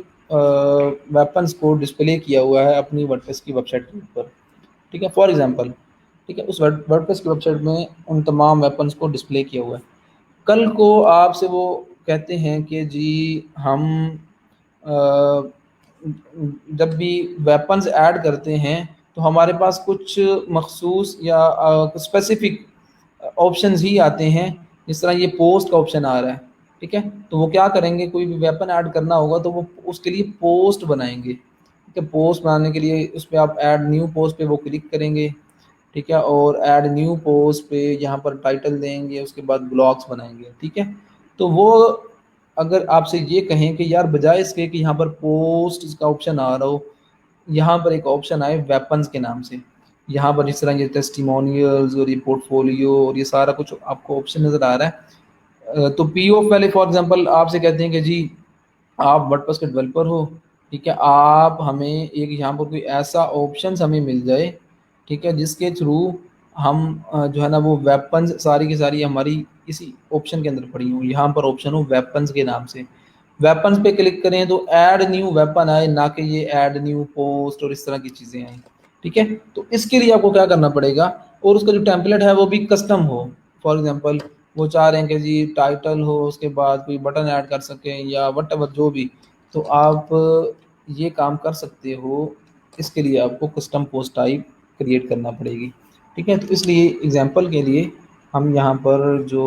वेपन्स को डिस्प्ले किया हुआ है अपनी वर्डप्रेस की वेबसाइट के ऊपर, ठीक है, फॉर एग्जांपल, ठीक है। उस वर्डप्रेस की वेबसाइट में उन तमाम वेपन्स को डिस्प्ले किया हुआ है। कल को आपसे वो कहते हैं कि जी हम अ, जब भी वेपन्स ऐड करते हैं तो हमारे पास कुछ मखसूस या कुछ स्पेसिफिक ऑप्शंस ही आते हैं, जिस तरह ये पोस्ट का ऑप्शन आ रहा है, ठीक है। तो वो क्या करेंगे, कोई भी वेपन ऐड करना होगा तो वो उसके लिए पोस्ट बनाएंगे, ठीक है। पोस्ट बनाने के लिए उस पर आप ऐड न्यू पोस्ट पे वो क्लिक करेंगे, ठीक है, और ऐड न्यू पोस्ट पे यहाँ पर टाइटल देंगे, उसके बाद ब्लॉग्स बनाएंगे, ठीक है। तो वो अगर आपसे ये कहें कि यार बजाय इसके कि यहाँ पर पोस्ट का ऑप्शन आ रहा हो, यहाँ पर एक ऑप्शन आए वेपन्स के नाम से, यहाँ पर जिस तरह ये टेस्टिमोनियल्स और ये पोर्टफोलियो और ये सारा कुछ आपको ऑप्शन नज़र आ रहा है। तो पीओ पहले फॉर एग्जांपल आपसे कहते हैं कि जी आप वर्डप्रेस के डेवलपर हो, ठीक है, आप हमें एक यहाँ पर कोई ऐसा ऑप्शन हमें मिल जाए, ठीक है, जिसके थ्रू हम जो है ना वो वेपन्स सारी की सारी हमारी इसी ऑप्शन के अंदर पड़ी हूँ। यहाँ पर ऑप्शन हो वेपन्स के नाम से, वेपन्स पे क्लिक करें तो ऐड न्यू वेपन आए, ना कि ये ऐड न्यू पोस्ट और इस तरह की चीज़ें आए, ठीक है। तो इसके लिए आपको क्या करना पड़ेगा, और उसका जो टेम्पलेट है वो भी कस्टम हो। फॉर एग्जांपल वो चाह रहे हैं कि जी टाइटल हो, उसके बाद कोई बटन ऐड कर सकें या वट जो भी, तो आप ये काम कर सकते हो। इसके लिए आपको कस्टम पोस्ट टाइप क्रिएट करना पड़ेगी, ठीक है। तो इसलिए एग्जांपल के लिए हम यहाँ पर जो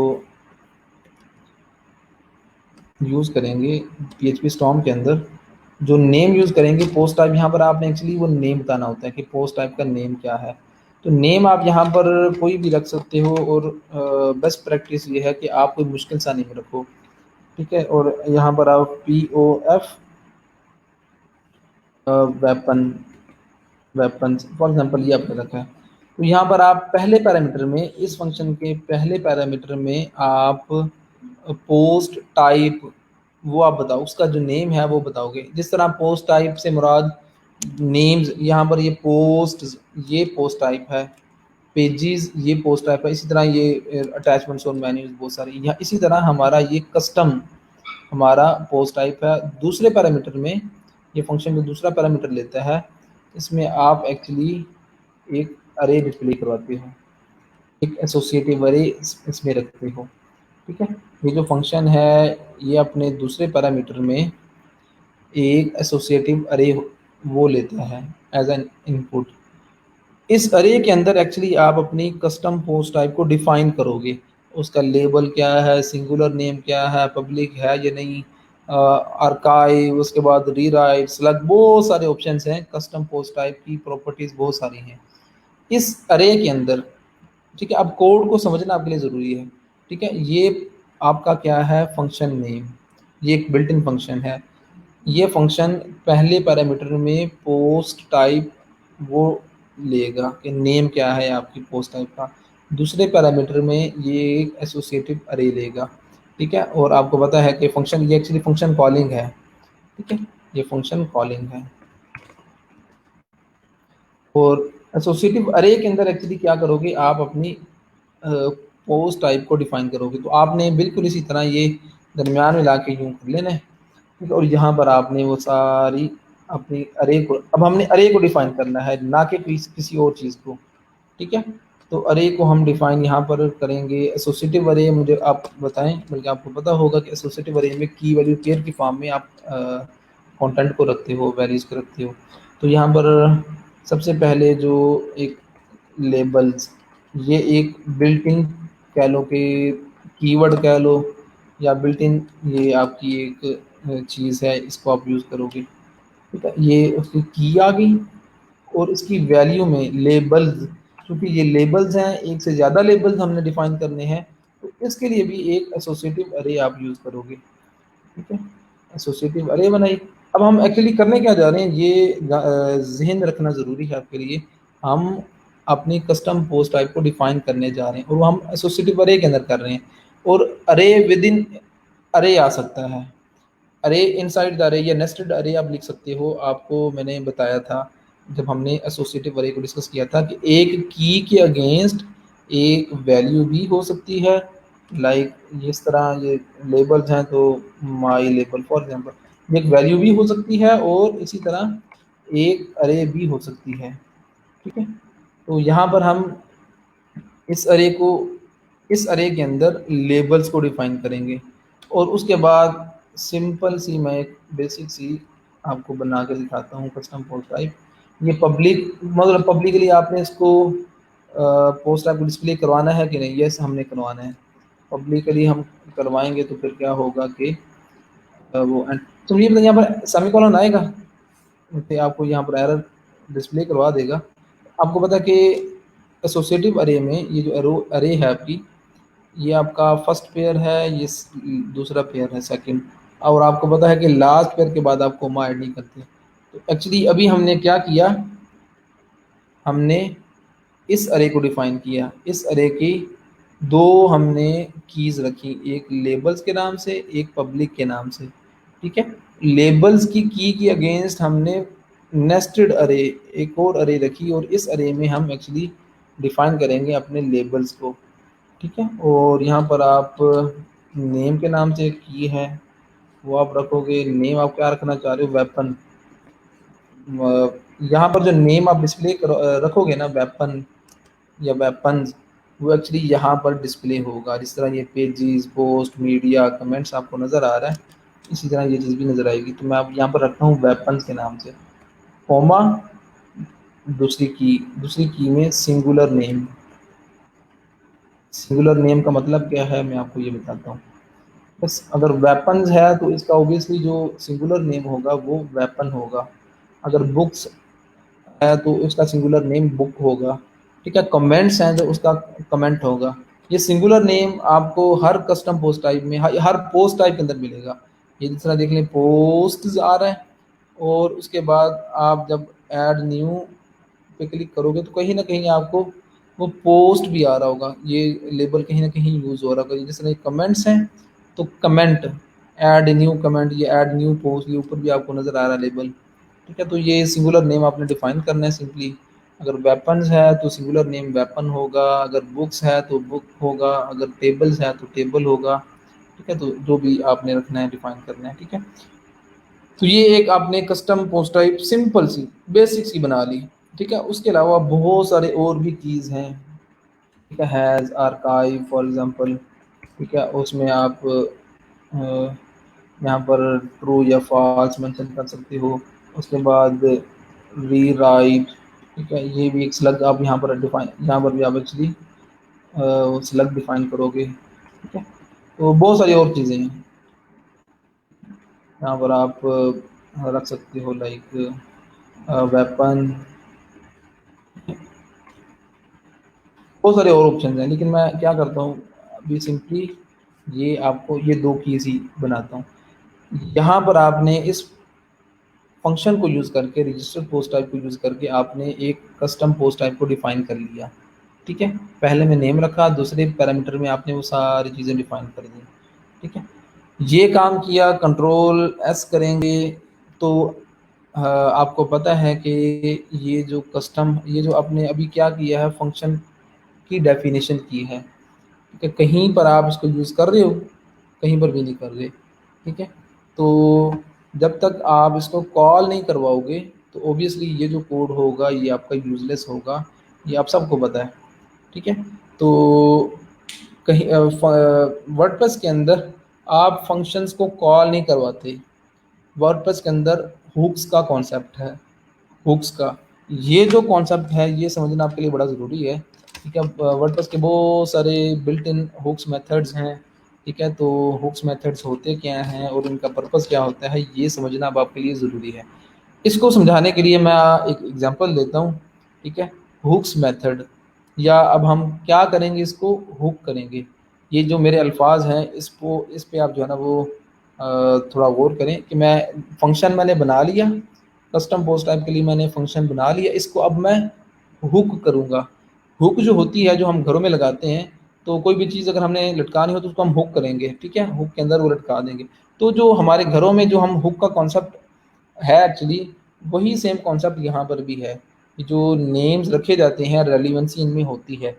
यूज़ करेंगे पीएचपी स्टॉर्म के अंदर, जो नेम यूज़ करेंगे पोस्ट टाइप, यहाँ पर आपने एक्चुअली वो नेम बताना होता है कि पोस्ट टाइप का नेम क्या है। तो नेम आप यहाँ पर कोई भी रख सकते हो, और बेस्ट प्रैक्टिस ये है कि आप कोई मुश्किल सा नेम रखो, ठीक है। और यहाँ पर आप POF weapon, weapons for example ये आपने रखा है। तो यहाँ पर आप पहले पैरामीटर में, इस फंक्शन के पहले पैरामीटर में आप पोस्ट टाइप वो आप बताओ, उसका जो नेम है वो बताओगे। जिस तरह पोस्ट टाइप से मुराद नेम्स, यहाँ पर ये पोस्ट, ये पोस्ट टाइप है, पेजेस ये पोस्ट टाइप है, इसी तरह ये अटैचमेंट्स और मेन्यूज बहुत सारे यहाँ। इसी तरह हमारा ये कस्टम हमारा पोस्ट टाइप है। दूसरे पैरामीटर में ये फंक्शन में दूसरा पैरामीटर लेता है, इसमें आप एक्चुअली एक अरे डिस्प्ले करवाते हो, एक एसोसिएटिव अरे इसमें रखते हो, ठीक है। ये जो फंक्शन है ये अपने दूसरे पैरामीटर में एक एसोसिएटिव अरे वो लेता है एज एन इनपुट। इस अरे के अंदर एक्चुअली आप अपनी कस्टम पोस्ट टाइप को डिफाइन करोगे, उसका लेबल क्या है, सिंगुलर नेम क्या है, पब्लिक है या नहीं, आर्काइव, उसके बाद रीराइट, सेलेक्ट, बहुत सारे ऑप्शंस हैं। कस्टम पोस्ट टाइप की प्रॉपर्टीज बहुत सारी हैं इस अरे के अंदर, ठीक है। अब कोड को समझना आपके लिए ज़रूरी है, ठीक है। ये आपका क्या है, फंक्शन नेम, ये एक बिल्ट इन फंक्शन है। ये फंक्शन पहले पैरामीटर में पोस्ट टाइप वो लेगा कि नेम क्या है आपकी पोस्ट टाइप का। दूसरे पैरामीटर में ये एक एसोसिएटिव अरे लेगा, ठीक है। और आपको पता है कि फंक्शन, ये एक्चुअली फंक्शन कॉलिंग है, ठीक है, ये फंक्शन कॉलिंग है। और एसोसिएटिव अरे के अंदर एक्चुअली क्या करोगे, आप अपनी पोस्ट टाइप को डिफाइन करोगे। तो आपने बिल्कुल इसी तरह ये दरमियान में ला के यूँ कर लेना है, ठीक है। और यहाँ पर आपने वो सारी अपनी अरे को, अब हमने अरे को डिफाइन करना है, ना कि किसी और चीज़ को, ठीक है। तो अरे को हम डिफाइन यहाँ पर करेंगे। एसोसिएटिव अरे मुझे आप बताएं, बल्कि आपको पता होगा कि एसोसिएटिव अरे में की वैल्यू पेयर की फॉर्म में आप कंटेंट को रखते हो, वैल्यूज को रखते हो। तो यहाँ पर सबसे पहले जो एक लेबल्स, ये एक बिल्ट इन कह लो कि कीवर्ड कह लो, या बिल्ट इन ये आपकी एक चीज़ है, इसको आप यूज़ करोगे, ठीक है। ये उसकी की आ गई, और इसकी वैल्यू में लेबल्स, क्योंकि ये लेबल्स हैं, एक से ज़्यादा लेबल्स हमने डिफाइन करने हैं, तो इसके लिए भी एक एसोसिएटिव अरे आप यूज़ करोगे, ठीक है। एसोसिएटिव अरे बनाई। अब हम एक्चुअली करने क्या जा रहे हैं, ये जहन में रखना ज़रूरी है आपके लिए। हम अपनी कस्टम पोस्ट टाइप को डिफाइन करने जा रहे हैं, और वो हम एसोसिएटिव अरे के अंदर कर रहे हैं। और अरे विद इन अरे आ सकता है, अरे इनसाइड द अरे या नेस्टेड अरे आप लिख सकते हो। आपको मैंने बताया था जब हमने एसोसिएटिव अरे को डिस्कस किया था कि एक की के अगेंस्ट एक वैल्यू भी हो सकती है, लाइक जिस तरह ये लेबल्स हैं, तो माई लेबल फॉर एग्जांपल, एक वैल्यू भी हो सकती है, और इसी तरह एक अरे भी हो सकती है, ठीक है। तो यहाँ पर हम इस अरे को, इस अरे के अंदर लेबल्स को डिफाइन करेंगे। और उसके बाद सिंपल सी मैं एक बेसिक सी आपको बना के दिखाता हूँ कस्टम पोस्ट टाइप। ये पब्लिक, मतलब पब्लिकली आपने इसको पोस्ट टाइप को डिस्प्ले करवाना है कि नहीं, यस हमने करवाना है। पब्लिकली हम करवाएंगे तो फिर क्या होगा कि वो तो ये यहाँ पर सेमीकोलन आएगा, तो आपको यहाँ पर एरर डिस्प्ले करवा देगा। आपको पता है कि एसोसिएटिव अरे में ये जो एरो अरे है आपकी, ये आपका फर्स्ट पेयर है, ये दूसरा पेयर है सेकंड, और आपको पता है कि लास्ट पेयर के बाद आप कोमा ऐड नहीं करते। तो एक्चुअली अभी हमने क्या किया, हमने इस अरे को डिफाइन किया। इस अरे की दो हमने कीज रखी, एक लेबल्स के नाम से, एक पब्लिक के नाम से, ठीक है। लेबल्स की अगेंस्ट हमने नेस्टेड अरे, एक और अरे रखी, और इस अरे में हम एक्चुअली डिफाइन करेंगे अपने लेबल्स को, ठीक है। और यहाँ पर आप नेम के नाम से की है वो आप रखोगे। नेम आप क्या रखना चाह रहे हो, वेपन। यहाँ पर जो नेम आप डिस्प्ले रखोगे ना, वेपन या वेपन्स, वो एक्चुअली यहाँ पर डिस्प्ले होगा। जिस तरह ये पेजेस, पोस्ट, मीडिया, कमेंट्स आपको नज़र आ रहा है, इसी तरह ये चीज़ भी नज़र आएगी। तो मैं अब यहाँ पर रखता हूँ वेपन्स के नाम से, कोमा, दूसरी की में सिंगुलर नेम। सिंगुलर नेम का मतलब क्या है मैं आपको ये बताता हूँ। बस अगर वेपन्स है तो इसका ऑब्वियसली जो सिंगुलर नेम होगा वो वेपन होगा। अगर बुक्स है तो उसका सिंगुलर नेम बुक होगा। ठीक है, कमेंट्स हैं तो उसका कमेंट होगा। ये सिंगुलर नेम आपको हर कस्टम पोस्ट टाइप में हर पोस्ट टाइप के अंदर मिलेगा। ये जिस तरह देख लें पोस्ट आ रहा है, और उसके बाद आप जब ऐड न्यू पे क्लिक करोगे तो कहीं ना कहीं आपको वो पोस्ट भी आ रहा होगा, ये लेबल कहीं ना कहीं यूज़ हो रहा होगा। जिस तरह कमेंट्स हैं तो कमेंट, ऐड न्यू कमेंट, ये ऐड न्यू पोस्ट, ये ऊपर भी आपको नज़र आ रहा है लेबल। ठीक है, तो ये सिंगुलर नेम आपने डिफाइन करना है सिंपली। अगर वेपन्स है तो सिंगुलर नेम वेपन होगा, अगर बुक्स है तो बुक होगा, अगर टेबल्स है तो टेबल होगा। ठीक है, तो जो भी आपने रखना है डिफाइन करना है। ठीक है, तो ये एक आपने कस्टम पोस्ट टाइप सिंपल सी बेसिक सी बना ली। ठीक है, उसके अलावा बहुत सारे और भी कीज़ हैं। ठीक है, हैज़, आर्काइव फॉर एग्जांपल। ठीक है, उसमें आप यहाँ पर ट्रू या फॉल्स मेंशन कर सकते हो। उसके बाद रीराइट। ठीक है, ये भी एक स्लग आप यहाँ पर डिफाइन, यहाँ पर भी आप एक्चुअली स्लग डिफाइन करोगे। ठीक है, तो बहुत सारी और चीज़ें हैं यहाँ पर आप रख सकते हो, लाइक वेपन। बहुत सारे और ऑप्शन हैं, लेकिन मैं क्या करता हूँ अभी सिंपली ये आपको ये दो कीज ही बनाता हूँ। यहाँ पर आपने इस फंक्शन को यूज़ करके, रजिस्टर पोस्ट टाइप को यूज़ करके आपने एक कस्टम पोस्ट टाइप को डिफाइन कर लिया। ठीक है, पहले में नेम रखा, दूसरे पैरामीटर में आपने वो सारी चीज़ें डिफाइन कर दी। ठीक है, ये काम किया, कंट्रोल एस करेंगे तो आपको पता है कि ये जो कस्टम, ये जो आपने अभी क्या किया है, फंक्शन की डेफिनेशन की है। ठीक है, कहीं पर आप इसको यूज़ कर रहे हो, कहीं पर भी नहीं कर रहे। ठीक है, तो जब तक आप इसको कॉल नहीं करवाओगे तो ऑब्वियसली ये जो कोड होगा ये आपका यूज़लेस होगा, ये आप सबको पता है। ठीक है, तो कहीं वर्डप्रेस के अंदर आप फंक्शंस को कॉल नहीं करवाते। वर्डप्रेस के अंदर हुक्स का कॉन्सेप्ट है, हुक्स का। ये जो कॉन्सेप्ट है ये समझना आपके लिए बड़ा ज़रूरी है। ठीक है, वर्डप्रेस के बहुत सारे बिल्ट इन हुक्स मेथड्स हैं। ठीक है, तो हुक्स मेथड्स होते क्या हैं और इनका पर्पस क्या होता है ये समझना अब आपके लिए ज़रूरी है। इसको समझाने के लिए मैं एक एग्जांपल देता हूँ। ठीक है, हुक्स मेथड, या अब हम क्या करेंगे, इसको हुक करेंगे। ये जो मेरे अल्फाज हैं इसको, इस पे आप जो है ना वो थोड़ा गौर करें कि मैं फंक्शन मैंने बना लिया, कस्टम पोस्ट टाइप के लिए मैंने फंक्शन बना लिया, इसको अब मैं हुक करूँगा। हुक जो होती है, जो हम घरों में लगाते हैं, तो कोई भी चीज़ अगर हमने लटकानी हो तो उसको हम हुक करेंगे। ठीक है, हुक के अंदर वो लटका देंगे। तो जो हमारे घरों में जो हम हुक का कॉन्सेप्ट है एक्चुअली, वही सेम कॉन्सेप्ट यहाँ पर भी है। कि जो नेम्स रखे जाते हैं रेलिवेंसी इनमें होती है।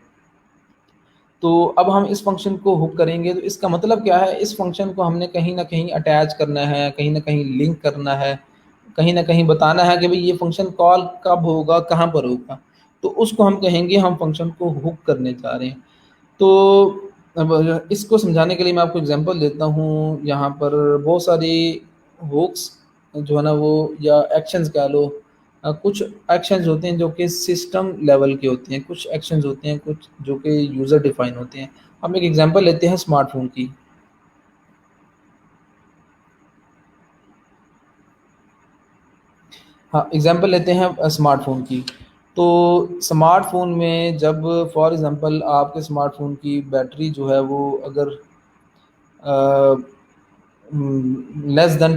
तो अब हम इस फंक्शन को हुक करेंगे तो इसका मतलब क्या है, इस फंक्शन को हमने कहीं ना कहीं अटैच करना है, कहीं ना कहीं लिंक करना है, कहीं ना कहीं बताना है कि भाई ये फंक्शन कॉल कब होगा, कहाँ पर होगा। तो उसको हम कहेंगे हम फंक्शन को हुक करने जा रहे हैं। तो अब इसको समझाने के लिए मैं आपको एग्जांपल देता हूँ। यहाँ पर बहुत सारी हुक्स जो है ना वो, या एक्शंस कह लो, कुछ एक्शंस होते हैं जो कि सिस्टम लेवल के होते हैं, कुछ एक्शंस होते हैं कुछ जो कि यूज़र डिफाइन होते हैं। हम एक एग्जांपल लेते हैं स्मार्टफोन की। हाँ, एग्जांपल लेते हैं स्मार्टफोन की। तो स्मार्टफोन में जब फॉर एग्जांपल आपके स्मार्टफोन की बैटरी जो है वो अगर लेस देन